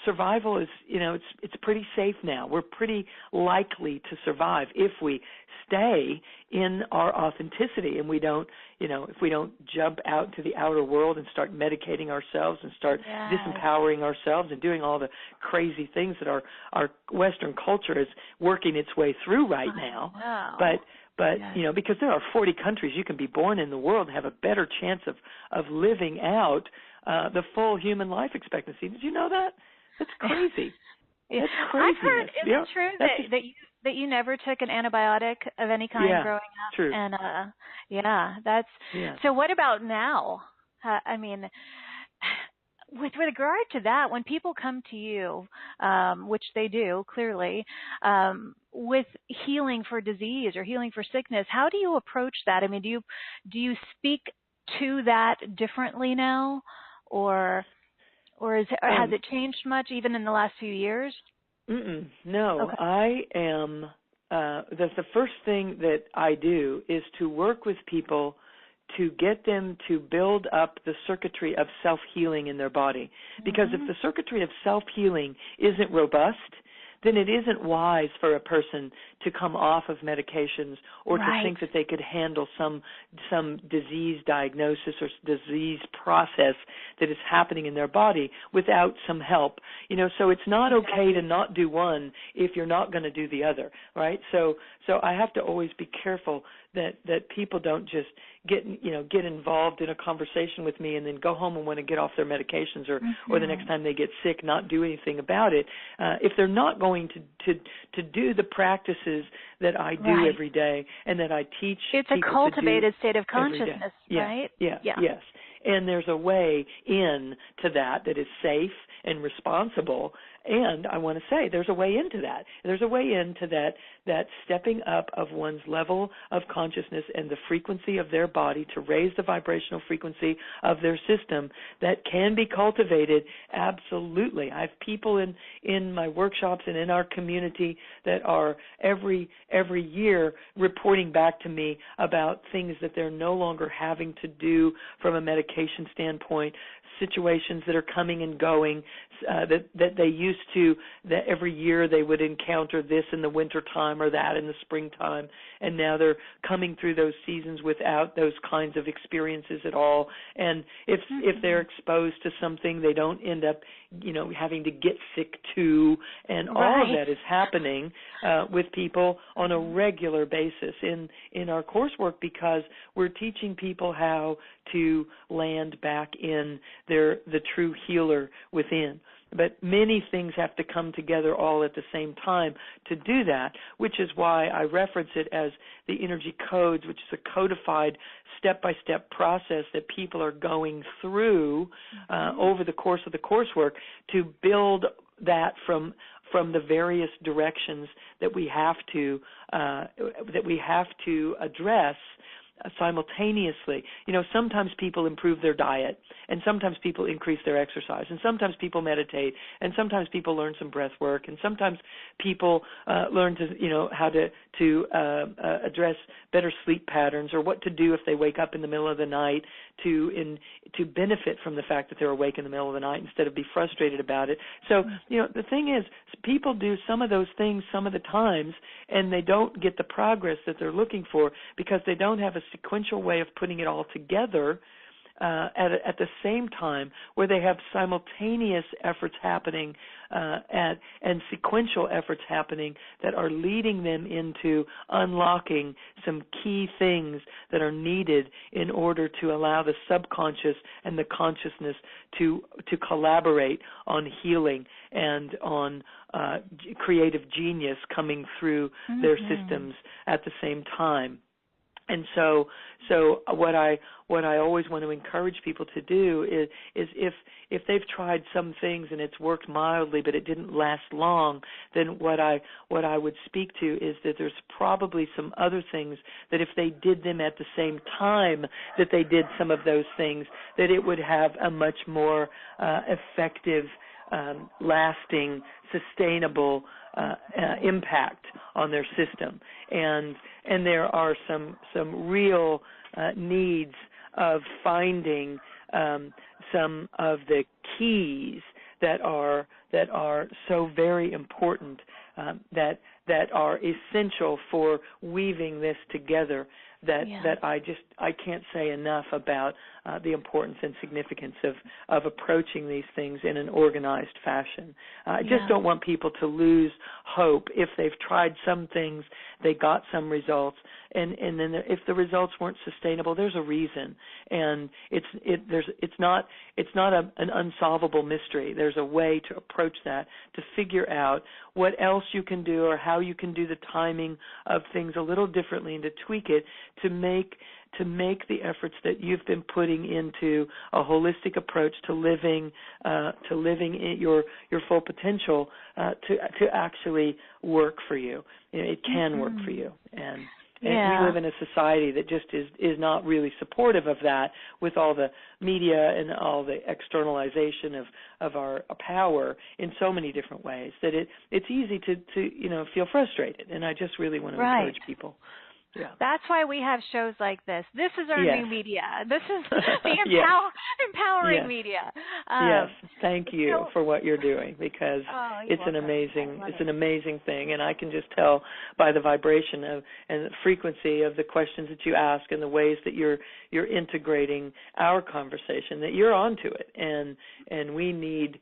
survival is, it's pretty safe now. We're pretty likely to survive if we stay in our authenticity and we don't, if we don't jump out to the outer world and start medicating ourselves and start disempowering ourselves and doing all the crazy things that our Western culture is working its way through right now. But because there are 40 countries you can be born in the world and have a better chance of living out the full human life expectancy. Did you know that? That's crazy. That's crazy. I've heard, is it true that you never took an antibiotic of any kind growing up? True. And so what about now? With regard to that, when people come to you, which they do clearly, with healing for disease or healing for sickness, how do you approach that? Do you speak to that differently now, or has it changed much even in the last few years? No, okay. I am, the first thing that I do is to work with people to get them to build up the circuitry of self-healing in their body. Because if the circuitry of self-healing isn't robust, then it isn't wise for a person to come off of medications or to think that they could handle some disease diagnosis or disease process that is happening in their body without some help. So it's not okay to not do one if you're not going to do the other, right? So I have to always be careful that people don't just get involved in a conversation with me and then go home and want to get off their medications or the next time they get sick not do anything about it. If they're not going to do the practices that I do every day and that I teach it's people a cultivated to do state of consciousness, right? Yes. And there's a way in to that is safe and responsible. And I want to say there's a way into that. There's a way into that stepping up of one's level of consciousness and the frequency of their body to raise the vibrational frequency of their system that can be cultivated. Absolutely. I have people in my workshops and in our community that are every year reporting back to me about things that they're no longer having to do from a medication standpoint, situations that are coming and going, that they used to, that every year they would encounter this in the wintertime or that in the springtime, and now they're coming through those seasons without those kinds of experiences at all. And if they're exposed to something, they don't end up, having to get sick too, and all of that is happening with people on a regular basis in our coursework, because we're teaching people how to land back in the true healer within. But many things have to come together all at the same time to do that, which is why I reference it as the energy codes, which is a codified step-by-step process that people are going through over the course of the coursework to build that from the various directions that we have to address simultaneously. Sometimes people improve their diet, and sometimes people increase their exercise, and sometimes people meditate, and sometimes people learn some breath work, and sometimes people learn to how to address better sleep patterns, or what to do if they wake up in the middle of the night to benefit from the fact that they're awake in the middle of the night instead of be frustrated about it. So the thing is, people do some of those things some of the times, and they don't get the progress that they're looking for because they don't have a sequential way of putting it all together at the same time, where they have simultaneous efforts happening and sequential efforts happening that are leading them into unlocking some key things that are needed in order to allow the subconscious and the consciousness to collaborate on healing and on creative genius coming through their systems at the same time. And so what I always want to encourage people to do is if they've tried some things and it's worked mildly but it didn't last long, then what I would speak to is that there's probably some other things that if they did them at the same time that they did some of those things, that it would have a much more effective, lasting, sustainable impact on their system. And there are some real needs of finding some of the keys that are so very important, that are essential for weaving this together, that I can't say enough about the importance and significance of approaching these things in an organized fashion. I just don't want people to lose hope. If they've tried some things, they got some results, and then if the results weren't sustainable, there's a reason, and it's not an unsolvable mystery. There's a way to approach that, to figure out what else you can do or how you can do the timing of things a little differently, and to tweak it to make the efforts that you've been putting into a holistic approach to living in your full potential to actually work for you. It can work for you, and we live in a society that just is not really supportive of that, with all the media and all the externalization of our power in so many different ways, that it's easy to feel frustrated. And I just really want to encourage people. Yeah. That's why we have shows like this. This is our new media. This is the empowering media. Yes, thank you for what you're doing, because it's an amazing thing, and I can just tell by the vibration and the frequency of the questions that you ask and the ways that you're integrating our conversation that you're onto it, and we need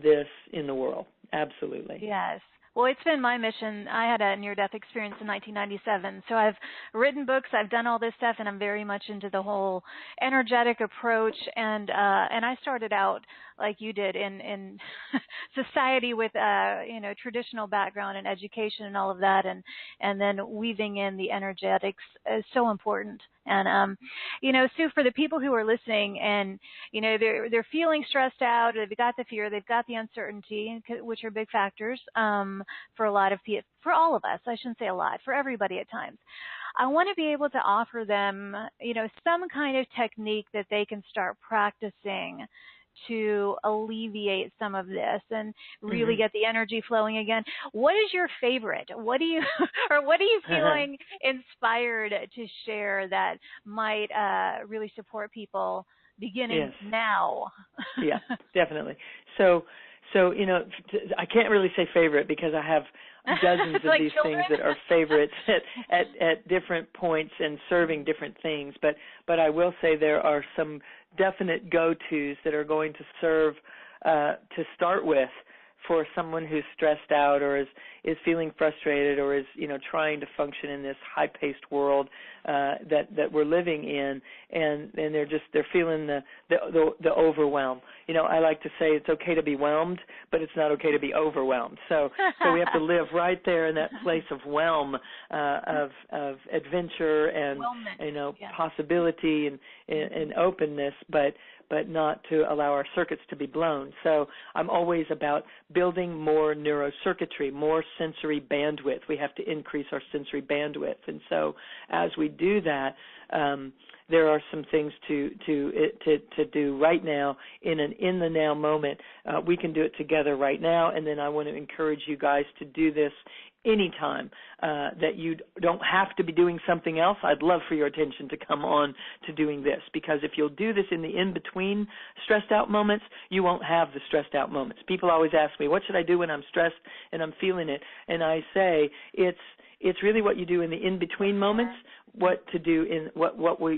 this in the world. Absolutely. Yes. Well, it's been my mission. I had a near-death experience in 1997, so I've written books, I've done all this stuff, and I'm very much into the whole energetic approach. And I started out like you did in society with traditional background and education and all of that, and then weaving in the energetics is so important. And Sue, for the people who are listening and they're feeling stressed out, they've got the fear, they've got the uncertainty, which are big factors for a lot of people, for all of us. I shouldn't say a lot, for everybody at times. I want to be able to offer them, some kind of technique that they can start practicing to alleviate some of this and really get the energy flowing again. What is your favorite? What are you feeling inspired to share that might really support people beginning now? Yeah, definitely. So I can't really say favorite because I have dozens of like these children? things that are favorites at different points and serving different things. But I will say there are some definite go-tos that are going to serve to start with for someone who's stressed out or is feeling frustrated or is trying to function in this high-paced world that we're living in, and they're feeling the overwhelm. I like to say it's okay to be whelmed, but it's not okay to be overwhelmed. So we have to live right there in that place of whelm, of adventure and possibility and openness, but not to allow our circuits to be blown. So I'm always about building more neurocircuitry, more sensory bandwidth. We have to increase our sensory bandwidth. And so as we do that, there are some things to do right now in the now moment. We can do it together right now, and then I want to encourage you guys to do this anytime that you don't have to be doing something else. I'd love for your attention to come on to doing this, because if you'll do this in the in-between stressed out moments, you won't have the stressed out moments. People always ask me, what should I do when I'm stressed and I'm feeling it? And I say it's really what you do in the in-between moments, what to do in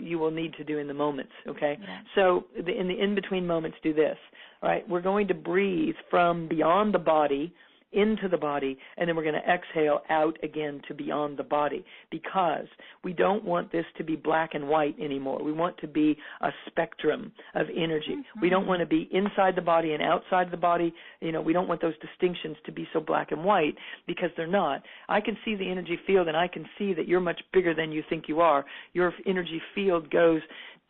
you will need to do in the moments, okay? Yeah. So in the in-between moments, do this, all right? We're going to breathe from beyond the body into the body, and then we're going to exhale out again to beyond the body, because we don't want this to be black and white anymore. We want to be a spectrum of energy. Mm-hmm. We don't want to be inside the body and outside the body. We don't want those distinctions to be so black and white, because they're not. I can see the energy field, and I can see that you're much bigger than you think you are. Your energy field goes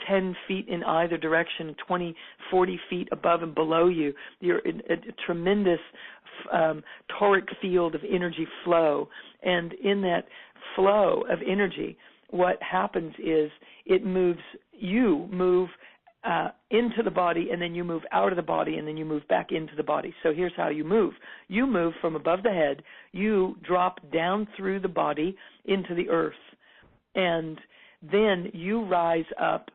10 feet in either direction, 20, 40 feet above and below you. You're in a tremendous toric field of energy flow. And in that flow of energy, what happens is you move into the body, and then you move out of the body, and then you move back into the body. So here's how you move. You move from above the head. You drop down through the body into the earth. And then you rise up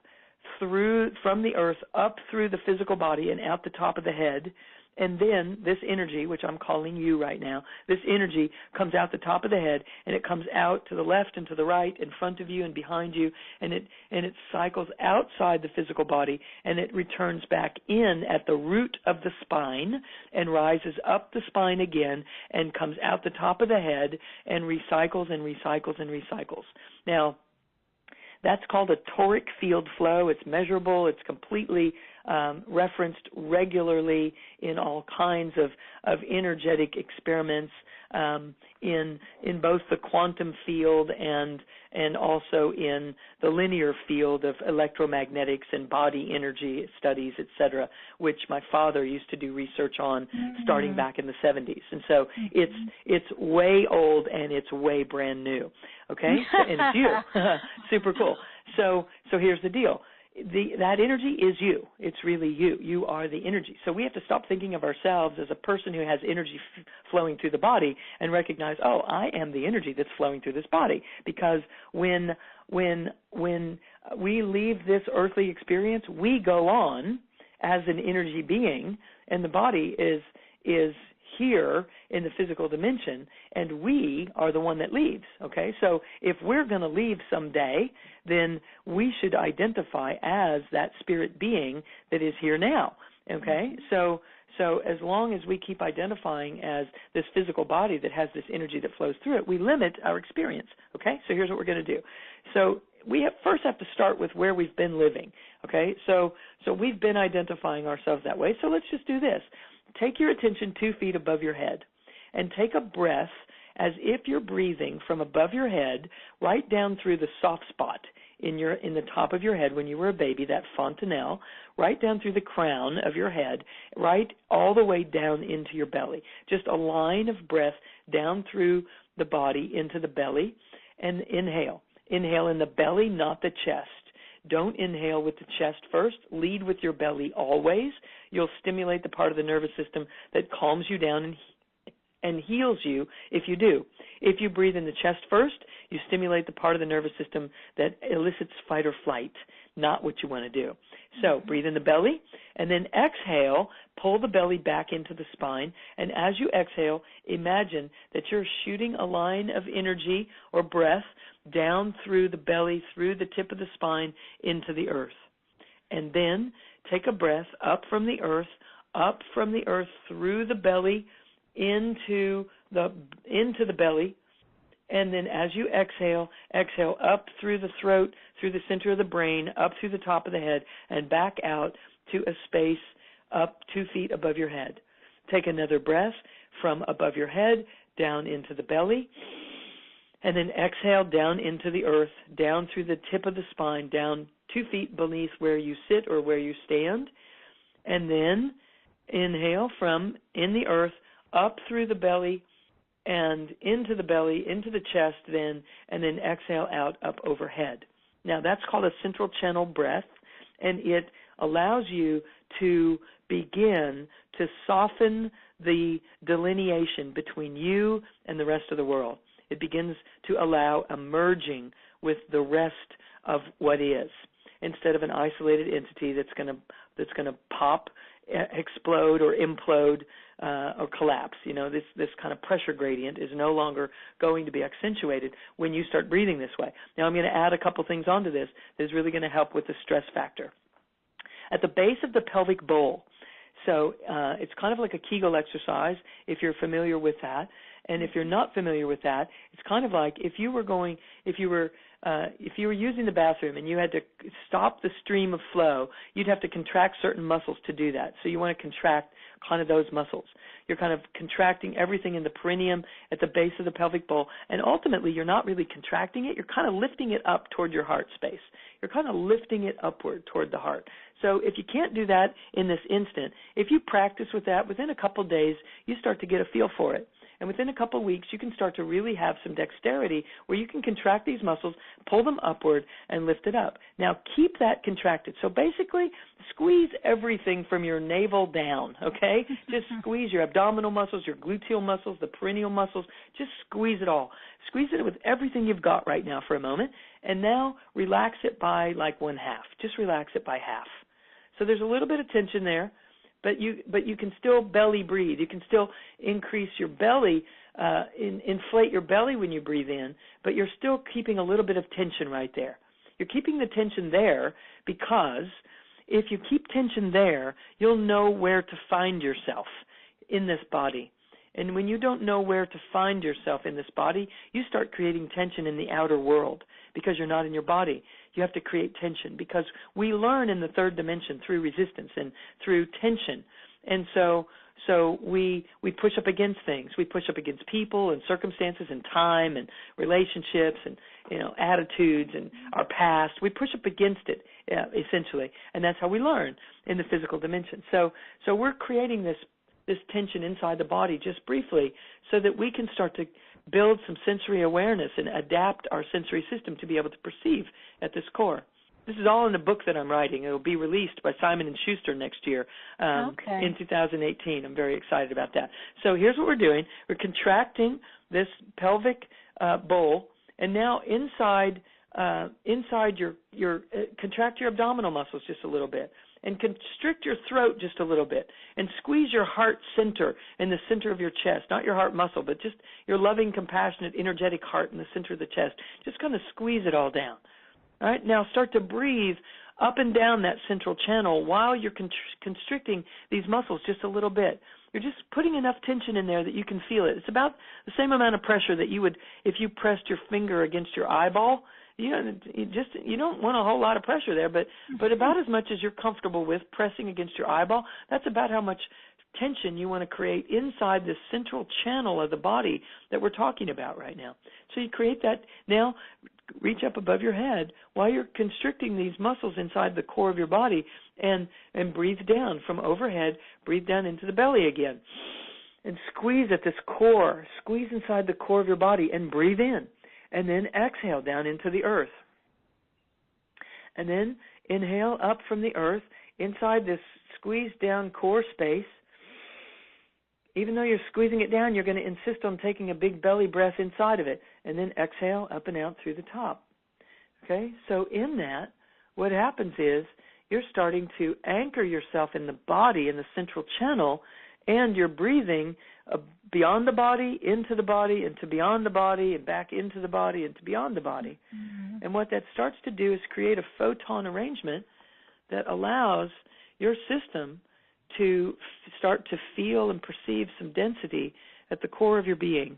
from the earth up through the physical body and out the top of the head. And then this energy, which I'm calling you right now, this energy comes out the top of the head, and it comes out to the left and to the right, in front of you and behind you, and it cycles outside the physical body, and it returns back in at the root of the spine and rises up the spine again and comes out the top of the head and recycles and recycles and recycles. Now, that's called a toric field flow. It's measurable. It's completely referenced regularly in all kinds of energetic experiments in both the quantum field and also in the linear field of electromagnetics and body energy studies, etc., which my father used to do research on starting back in the 70s. And so it's way old and it's way brand new, okay? And it's you. Super cool. So here's the deal. That energy is you. It's really you. You are the energy. So we have to stop thinking of ourselves as a person who has energy flowing through the body and recognize, oh, I am the energy that's flowing through this body. Because when we leave this earthly experience, we go on as an energy being, and the body is here in the physical dimension, and we are the one that leaves, okay? So if we're going to leave someday, then we should identify as that spirit being that is here now, okay? So as long as we keep identifying as this physical body that has this energy that flows through it, we limit our experience, okay? So here's what we're going to do. So first have to start with where we've been living, okay? So we've been identifying ourselves that way. So let's just do this. Take your attention 2 feet above your head and take a breath as if you're breathing from above your head right down through the soft spot in the top of your head when you were a baby, that fontanelle, right down through the crown of your head, right all the way down into your belly. Just a line of breath down through the body into the belly, and inhale. Inhale in the belly, not the chest. Don't inhale with the chest first. Lead with your belly always. You'll stimulate the part of the nervous system that calms you down and heals you if you do. If you breathe in the chest first, you stimulate the part of the nervous system that elicits fight or flight, not what you want to do. So breathe in the belly, and then exhale, pull the belly back into the spine, and as you exhale, imagine that you're shooting a line of energy or breath down through the belly, through the tip of the spine, into the earth. And then take a breath up from the earth through the belly, into the belly, and then as you exhale up through the throat, through the center of the brain, up through the top of the head, and back out to a space up 2 feet above your head. Take another breath from above your head down into the belly, and then exhale down into the earth, down through the tip of the spine, down 2 feet beneath where you sit or where you stand, and then inhale from in the earth, up through the belly and into the chest then, and then exhale out up overhead. Now that's called a central channel breath, and it allows you to begin to soften the delineation between you and the rest of the world. It begins to allow a merging with the rest of what is, instead of an isolated entity that's going to pop, explode, or implode, or collapse. You know, this kind of pressure gradient is no longer going to be accentuated when you start breathing this way. Now I'm going to add a couple things onto this that is really going to help with the stress factor. At the base of the pelvic bowl, so it's kind of like a Kegel exercise if you're familiar with that. And if you're not familiar with that, it's kind of like if you were using the bathroom and you had to stop the stream of flow, you'd have to contract certain muscles to do that. So you want to contract kind of those muscles. You're kind of contracting everything in the perineum at the base of the pelvic bowl, and ultimately you're not really contracting it. You're kind of lifting it up toward your heart space. You're kind of lifting it upward toward the heart. So if you can't do that in this instant, if you practice with that, within a couple days you start to get a feel for it. And within a couple of weeks, you can start to really have some dexterity where you can contract these muscles, pull them upward, and lift it up. Now, keep that contracted. So basically, squeeze everything from your navel down, okay? Just squeeze your abdominal muscles, your gluteal muscles, the perineal muscles. Just squeeze it all. Squeeze it with everything you've got right now for a moment. And now relax it by like 1/2. Just relax it by half. So there's a little bit of tension there. But you can still belly breathe. You can still increase your belly, inflate your belly when you breathe in, but you're still keeping a little bit of tension right there. You're keeping the tension there because if you keep tension there, you'll know where to find yourself in this body. And when you don't know where to find yourself in this body, you start creating tension in the outer world because you're not in your body. You have to create tension because we learn in the third dimension through resistance and through tension. And so we push up against things. We push up against people and circumstances and time and relationships and, attitudes and our past. We push up against it, essentially. And that's how we learn in the physical dimension. So we're creating this tension inside the body just briefly so that we can start to build some sensory awareness and adapt our sensory system to be able to perceive at this core. This is all in a book that I'm writing. It will be released by Simon & Schuster next year in 2018. I'm very excited about that. So here's what we're doing. We're contracting this pelvic bowl, and now inside your contract your abdominal muscles just a little bit, and constrict your throat just a little bit, and squeeze your heart center in the center of your chest, not your heart muscle, but just your loving, compassionate, energetic heart in the center of the chest. Just kind of squeeze it all down. All right, now start to breathe up and down that central channel while you're constricting these muscles just a little bit. You're just putting enough tension in there that you can feel it. It's about the same amount of pressure that you would if you pressed your finger against your eyeball. you don't want a whole lot of pressure there, but about as much as you're comfortable with pressing against your eyeball. That's about how much tension you want to create inside this central channel of the body that we're talking about right now. So you create that. Now reach up above your head while you're constricting these muscles inside the core of your body, and breathe down from overhead. Breathe down into the belly again, and squeeze at this core. Squeeze inside the core of your body and breathe in, and then exhale down into the earth, and then inhale up from the earth inside this squeezed down core space. Even though you're squeezing it down, you're going to insist on taking a big belly breath inside of it, and then exhale up and out through the top. Okay? So in that, what happens is you're starting to anchor yourself in the body, in the central channel, and you're breathing beyond the body, into the body, into beyond the body, and back into the body, into beyond the body. Mm-hmm. And what that starts to do is create a photon arrangement that allows your system to start to feel and perceive some density at the core of your being.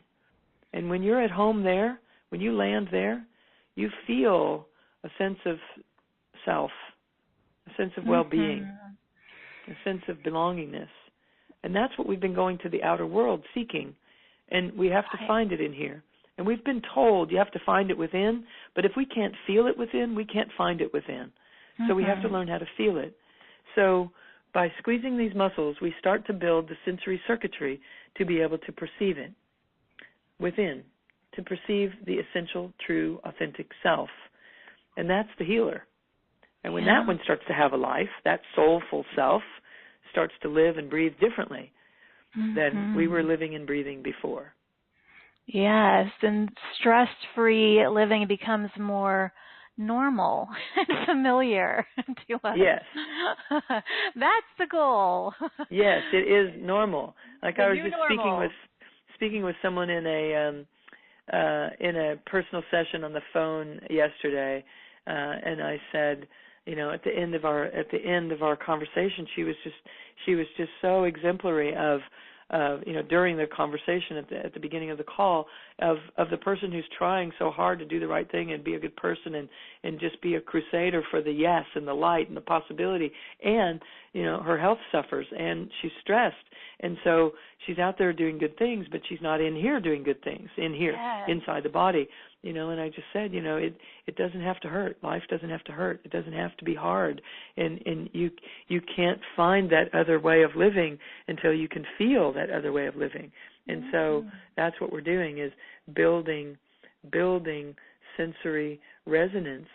And when you're at home there, when you land there, you feel a sense of self, a sense of well-being, a sense of belongingness. And that's what we've been going to the outer world seeking. And we have to find it in here. And we've been told you have to find it within, but if we can't feel it within, we can't find it within. So we have to learn how to feel it. So by squeezing these muscles, we start to build the sensory circuitry to be able to perceive it within, to perceive the essential, true, authentic self. And that's the healer. And when that one starts to have a life, that soulful self starts to live and breathe differently than we were living and breathing before. Yes, and stress-free living becomes more normal and familiar to us. Yes. That's the goal. Yes, it is normal. Like I was just speaking with someone in a personal session on the phone yesterday, and I said, at the end of our conversation, she was just so exemplary of during the conversation at the beginning of the call of the person who's trying so hard to do the right thing and be a good person and just be a crusader for the yes and the light and the possibility. And, her health suffers and she's stressed. And so she's out there doing good things, but she's not in here doing good things, inside the body. And I just said, it doesn't have to hurt. Life doesn't have to hurt. It doesn't have to be hard. And you can't find that other way of living until you can feel that other way of living. And so that's what we're doing, is building sensory resonance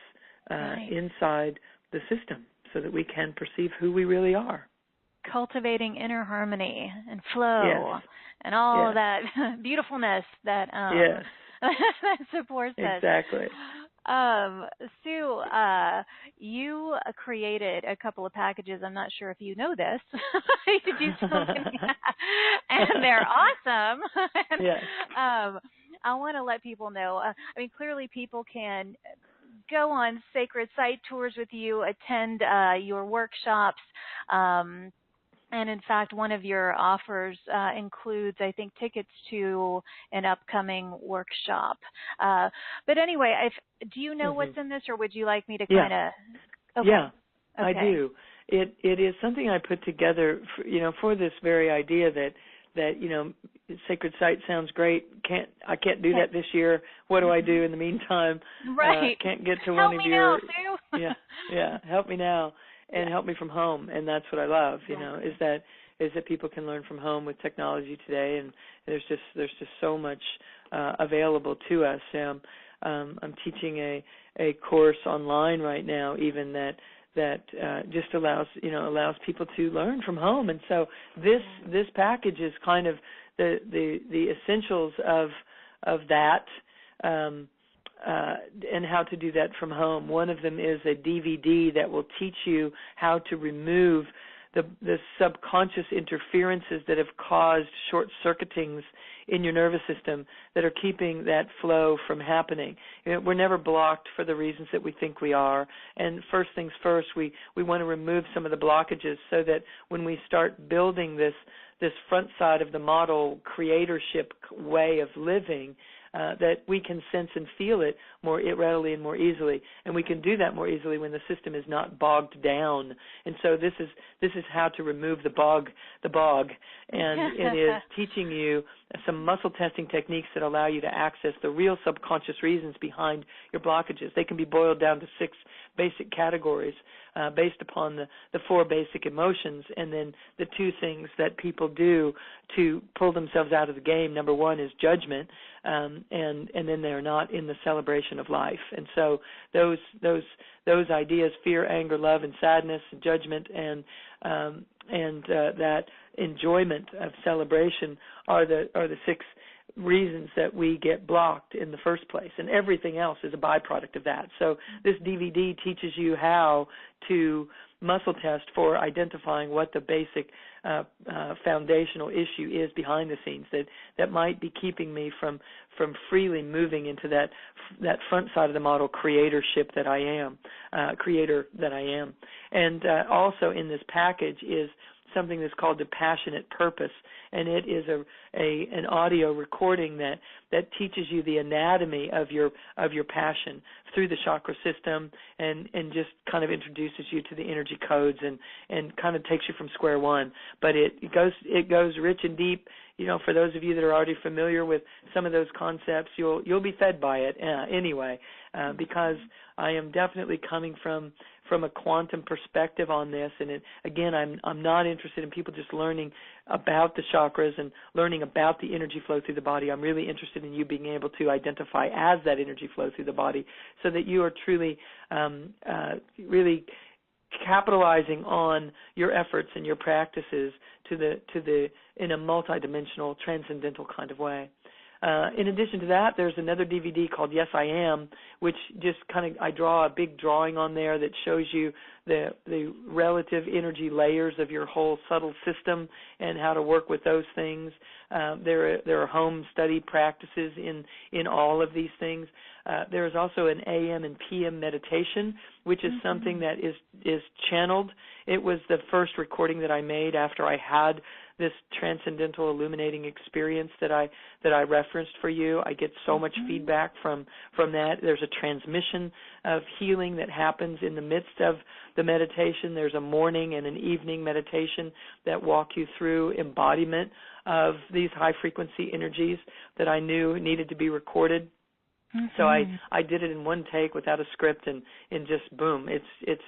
inside the system so that we can perceive who we really are. Cultivating inner harmony and flow and all of that beautifulness that that supports us. Exactly. Sue, you created a couple of packages. I'm not sure if you know this. You do something, and they're awesome. And, yes. I want to let people know. Clearly people can go on sacred site tours with you, attend your workshops. And in fact, one of your offers includes, I think, tickets to an upcoming workshop. But anyway, do you know what's in this, or would you like me to kind of? Okay. Yeah, okay. I do. It is something I put together, for this very idea that sacred site sounds great. I can't do that this year. What do I do in the meantime? Right. Can't get to help one of me your. Now, Sue. Yeah. Help me now. And help me from home, and that's what I love. Is that people can learn from home with technology today, and there's just so much available to us. I'm teaching a course online right now, even that just allows people to learn from home, and so this package is kind of the essentials of that. And how to do that from home. One of them is a DVD that will teach you how to remove the subconscious interferences that have caused short-circuitings in your nervous system that are keeping that flow from happening. We're never blocked for the reasons that we think we are. And first things first, we want to remove some of the blockages so that when we start building this front side of the model creatorship way of living, that we can sense and feel it more readily and more easily. And we can do that more easily when the system is not bogged down. And so this is how to remove the bog, and it is teaching you some muscle testing techniques that allow you to access the real subconscious reasons behind your blockages. They can be boiled down to 6 basic categories based upon the 4 basic emotions, and then the 2 things that people do to pull themselves out of the game. Number 1 is judgment, and then they're not in the celebration of life. And so those ideas, fear, anger, love, and sadness, and judgment, and that enjoyment of celebration are the 6 reasons that we get blocked in the first place, and everything else is a byproduct of that. So this DVD teaches you how to muscle test for identifying what the basic foundational issue is behind the scenes that might be keeping me from freely moving into that front side of the model creator that I am. And also in this package is something that's called the Passionate Purpose, and it is an audio recording that teaches you the anatomy of your passion through the chakra system, and just kind of introduces you to the energy codes and kind of takes you from square one. But it goes rich and deep. For those of you that are already familiar with some of those concepts, you'll be fed by it anyway, because I am definitely coming from a quantum perspective on this. And again, I'm not interested in people just learning about the chakras and learning about the energy flow through the body. I'm really interested in you being able to identify as that energy flow through the body, so that you are truly really capitalizing on your efforts and your practices in a multidimensional, transcendental kind of way. In addition to that, there's another DVD called Yes, I Am, which just I draw a big drawing on there that shows you the relative energy layers of your whole subtle system and how to work with those things. There are home study practices in all of these things. There is also an AM and PM meditation, which is something that is channeled. It was the first recording that I made after I had this transcendental illuminating experience that I referenced for you. I get so much feedback from that. There's a transmission of healing that happens in the midst of the meditation. There's a morning and an evening meditation that walk you through embodiment of these high frequency energies that I knew needed to be recorded. So I did it in one take without a script, and just boom, it's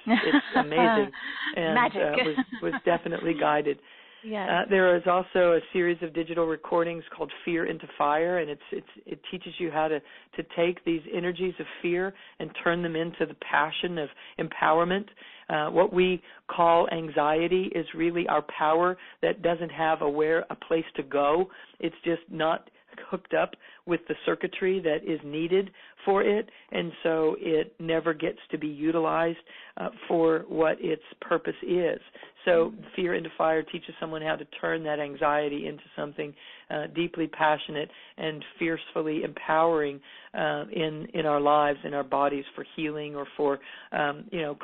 amazing, and Magic. Was definitely guided. Yes. There is also a series of digital recordings called Fear into Fire, and it teaches you how to take these energies of fear and turn them into the passion of empowerment. What we call anxiety is really our power that doesn't have a place to go. It's just not hooked up with the circuitry that is needed for it, and so it never gets to be utilized for what its purpose is. So Fear into Fire teaches someone how to turn that anxiety into something deeply passionate and fiercely empowering in our lives, in our bodies, for healing or for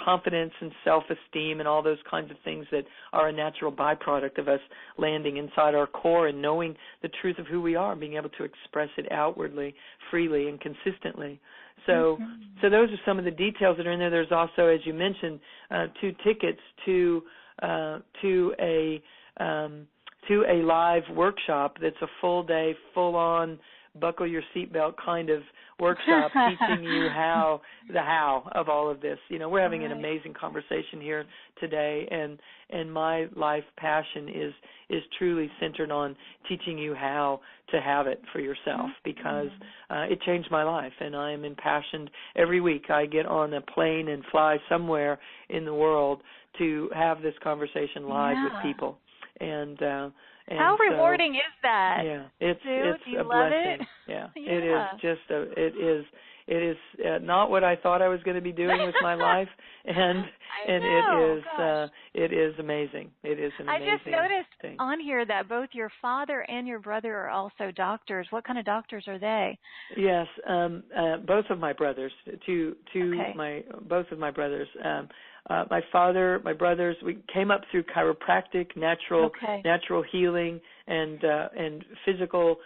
confidence and self-esteem and all those kinds of things that are a natural byproduct of us landing inside our core and knowing the truth of who we are, being able to express it outwardly, freely, and consistently. So those are some of the details that are in there. There's also, as you mentioned, 2 tickets to a live workshop that's a full day, full on, buckle your seatbelt kind of workshop, teaching you the how of all of this. We're having an amazing conversation here today, and my life passion is truly centered on teaching you how to have it for yourself, because it changed my life, and I am impassioned. Every week I get on a plane and fly somewhere in the world to have this conversation live with people. And how rewarding is that? Yeah, it's do you a love blessing. it? Yeah, it is just it is not what I thought I was going to be doing with my life, and it is amazing. It is an amazing I just noticed thing on here that both your father and your brother are also doctors. What kind of doctors are they? Yes, both of my brothers. Both of my brothers. My brothers, we came up through chiropractic, natural healing, and physical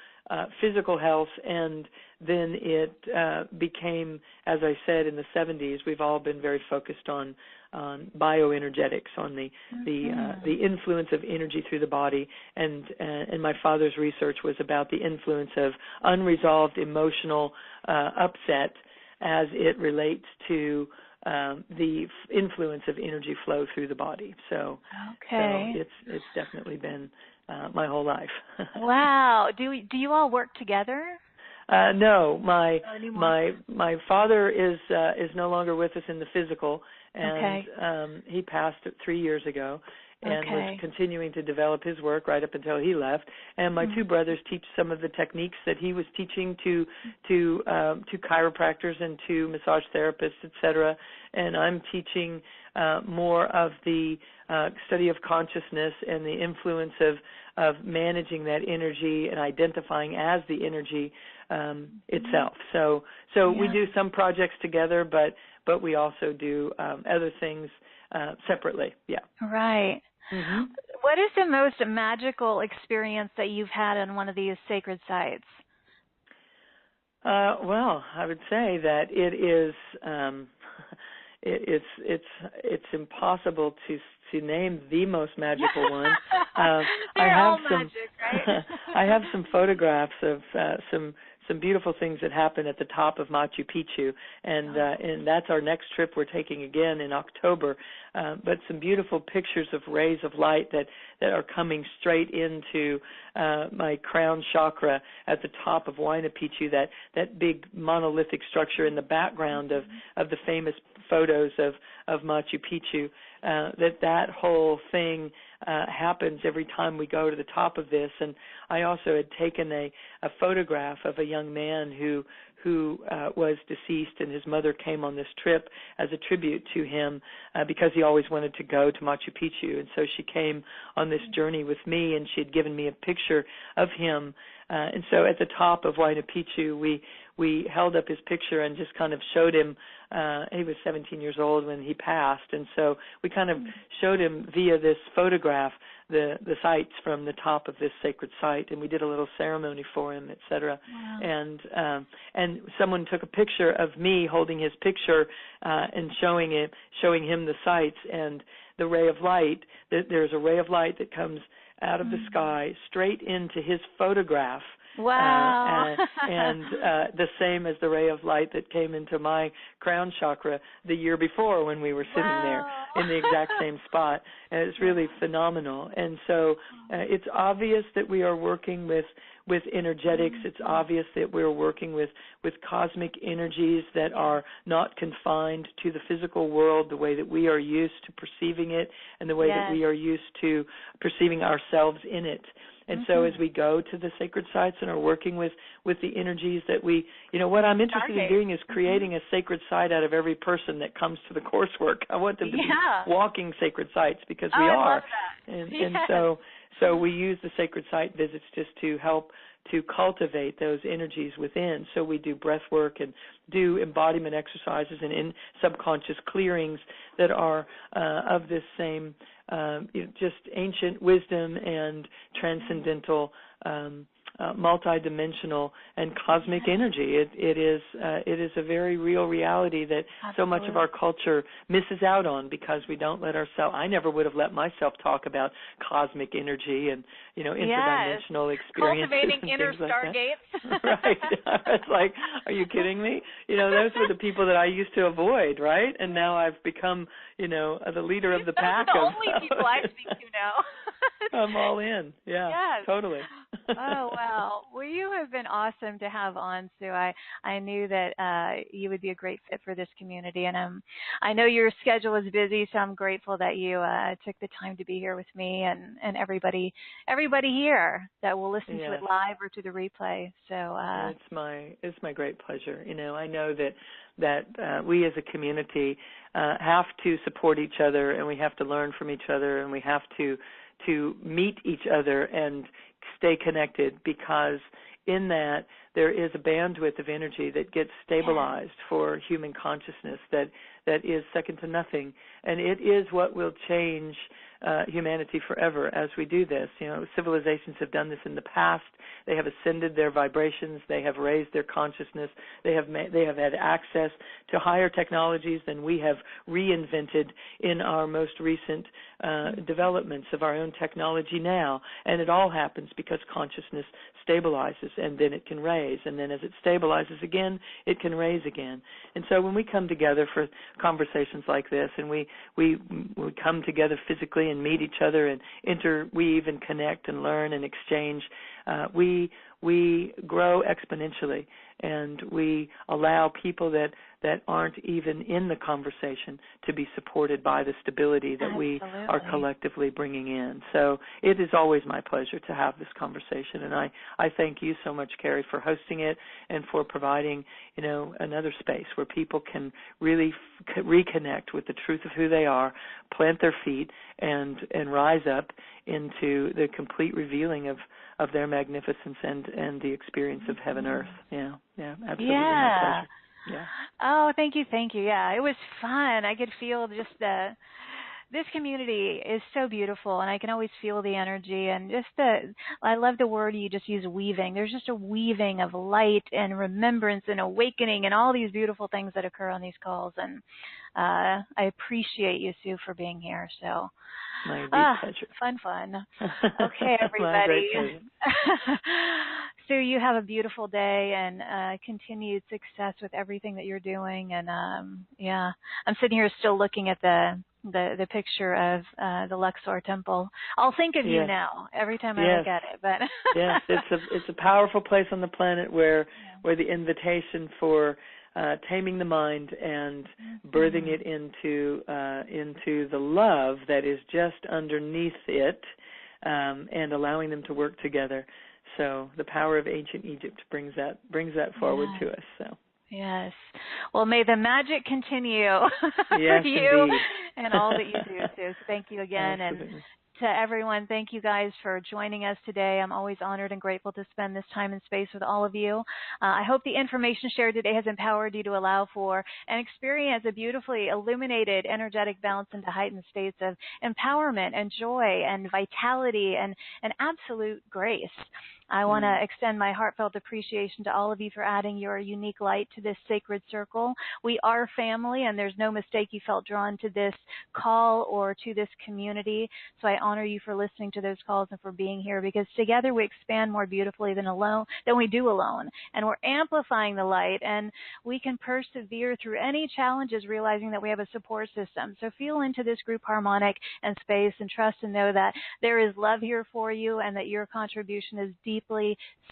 physical health, and then it became, as I said, in the 70s, we've all been very focused on bioenergetics, on the influence of energy through the body, and my father's research was about the influence of unresolved emotional upset as it relates to the influence of energy flow through the body. So it's definitely been my whole life. Wow. Do you all work together? No, my father is no longer with us in the physical, and he passed 3 years ago, and was continuing to develop his work right up until he left. And my two brothers teach some of the techniques that he was teaching to chiropractors and to massage therapists, etc. And I'm teaching more of the study of consciousness and the influence of managing that energy and identifying as the energy itself. So we do some projects together, but we also do other things separately. Yeah. Right. Mm-hmm. What is the most magical experience that you've had on one of these sacred sites? Well, I would say that it is it's impossible to name the most magical one. They're all magic, right? I have some photographs of some beautiful things that happen at the top of Machu Picchu, and that's our next trip we're taking again in October. But some beautiful pictures of rays of light that are coming straight into my crown chakra at the top of Huayna Picchu, that big monolithic structure in the background of the famous photos of Machu Picchu. That whole thing happens every time we go to the top of this. And I also had taken a photograph of a young man who was deceased, and his mother came on this trip as a tribute to him because he always wanted to go to Machu Picchu. And so she came on this journey with me, and she had given me a picture of him. And so at the top of Huayna Picchu, we held up his picture and just kind of showed him. He was 17 years old when he passed, and so we kind of showed him via this photograph the sites from the top of this sacred site, and we did a little ceremony for him, etc. Wow. And someone took a picture of me holding his picture and showing him the sites and the ray of light. There's a ray of light that comes out of the sky straight into his photograph. Wow. And the same as the ray of light that came into my crown chakra the year before when we were sitting there in the exact same spot. And it's really phenomenal. And so it's obvious that we are working with energetics. It's obvious that we're working with cosmic energies that are not confined to the physical world the way that we are used to perceiving it and the way that we are used to perceiving ourselves in it. And so as we go to the sacred sites and are working with the energies that we, what I'm interested in doing is creating a sacred site out of every person that comes to the coursework. I want them to be walking sacred sites because we are. I love that. And so we use the sacred site visits just to help to cultivate those energies within. So we do breath work and do embodiment exercises and in subconscious clearings that are of this same just ancient wisdom and transcendental multidimensional and cosmic energy. It is a very real reality that so much of our culture misses out on because we don't let ourselves. I never would have let myself talk about cosmic energy and interdimensional experiences. Cultivating inner stargates. Right. It's like, are you kidding me? Those were the people that I used to avoid, right? And now I've become, the leader of the pack. Those are the only people I speak to now. I'm all in. Yeah, yes. Totally. Oh, wow. Well, you have been awesome to have on, Sue. I knew that you would be a great fit for this community, and I know your schedule is busy, so I'm grateful that you took the time to be here with me and everybody here that will listen to it live or to the replay. So it's my great pleasure. I know that we as a community have to support each other, and we have to learn from each other, and we have to meet each other and stay connected, because in that there is a bandwidth of energy that gets stabilized for human consciousness that is second to nothing, and it is what will change humanity forever as we do this. You know, civilizations have done this in the past. They have ascended their vibrations. They have raised their consciousness. They have had access to higher technologies than we have reinvented in our most recent developments of our own technology now. And it all happens because consciousness stabilizes, and then it can raise. And then as it stabilizes again, it can raise again. And so when we come together for conversations like this, and we come together physically and meet each other and interweave and connect and learn and exchange, we grow exponentially, and we allow people that aren't even in the conversation to be supported by the stability that we are collectively bringing in. So it is always my pleasure to have this conversation, and I thank you so much, Cari, for hosting it and for providing, you know, another space where people can really reconnect with the truth of who they are, plant their feet, and rise up into the complete revealing of their magnificence and the experience of heaven, earth. Yeah, absolutely. My pleasure. Yeah. Oh, thank you. Yeah, it was fun. I could feel just this community is so beautiful, and I can always feel the energy, and I love the word you just use, weaving. There's just a weaving of light and remembrance and awakening and all these beautiful things that occur on these calls, and I appreciate you, Sue, for being here. So, my deep pleasure. Fun. Okay, everybody. Sue, you have a beautiful day and continued success with everything that you're doing. And I'm sitting here still looking at the picture of the Luxor Temple. I'll think of you now every time I look at it. But yes, it's a powerful place on the planet where the invitation for taming the mind and birthing it into the love that is just underneath it, and allowing them to work together. So the power of ancient Egypt brings that forward to us. So. Yes. Well, may the magic continue for you indeed. and all that you do, Sue. So thank you again. Absolutely. And to everyone, thank you guys for joining us today. I'm always honored and grateful to spend this time and space with all of you. I hope the information shared today has empowered you to allow for and experience a beautifully illuminated energetic bounce into heightened states of empowerment and joy and vitality and absolute grace. I want to extend my heartfelt appreciation to all of you for adding your unique light to this sacred circle. We are family, and there's no mistake you felt drawn to this call or to this community. So I honor you for listening to those calls and for being here, because together we expand more beautifully than we do alone. And we're amplifying the light, and we can persevere through any challenges, realizing that we have a support system. So feel into this group harmonic and space, and trust and know that there is love here for you, and that your contribution is deeply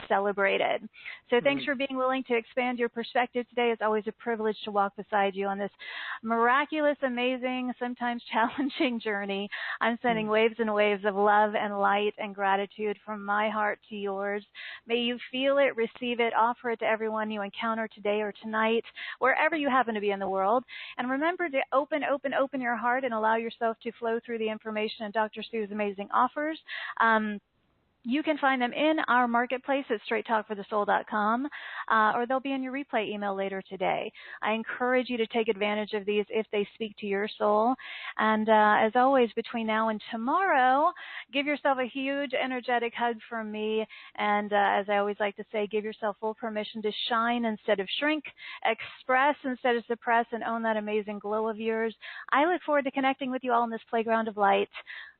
celebrated. So thanks for being willing to expand your perspective today. It's always a privilege to walk beside you on this miraculous, amazing, sometimes challenging journey. I'm sending waves and waves of love and light and gratitude from my heart to yours. May you feel it, receive it, offer it to everyone you encounter today or tonight, wherever you happen to be in the world. And remember to open your heart and allow yourself to flow through the information in Dr. Sue's amazing offers. You can find them in our marketplace at straighttalkforthesoul.com, or they'll be in your replay email later today. I encourage you to take advantage of these if they speak to your soul. And as always, between now and tomorrow, give yourself a huge energetic hug from me. And as I always like to say, give yourself full permission to shine instead of shrink, express instead of suppress, and own that amazing glow of yours. I look forward to connecting with you all in this playground of light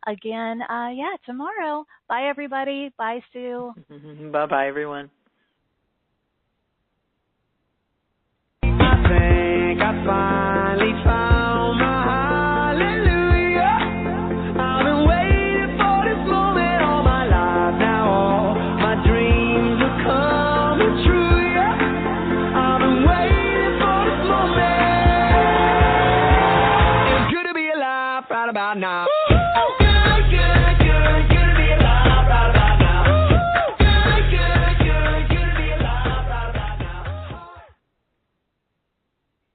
again, tomorrow. Bye, everybody. Bye, Sue. Bye-bye, everyone. I think I finally found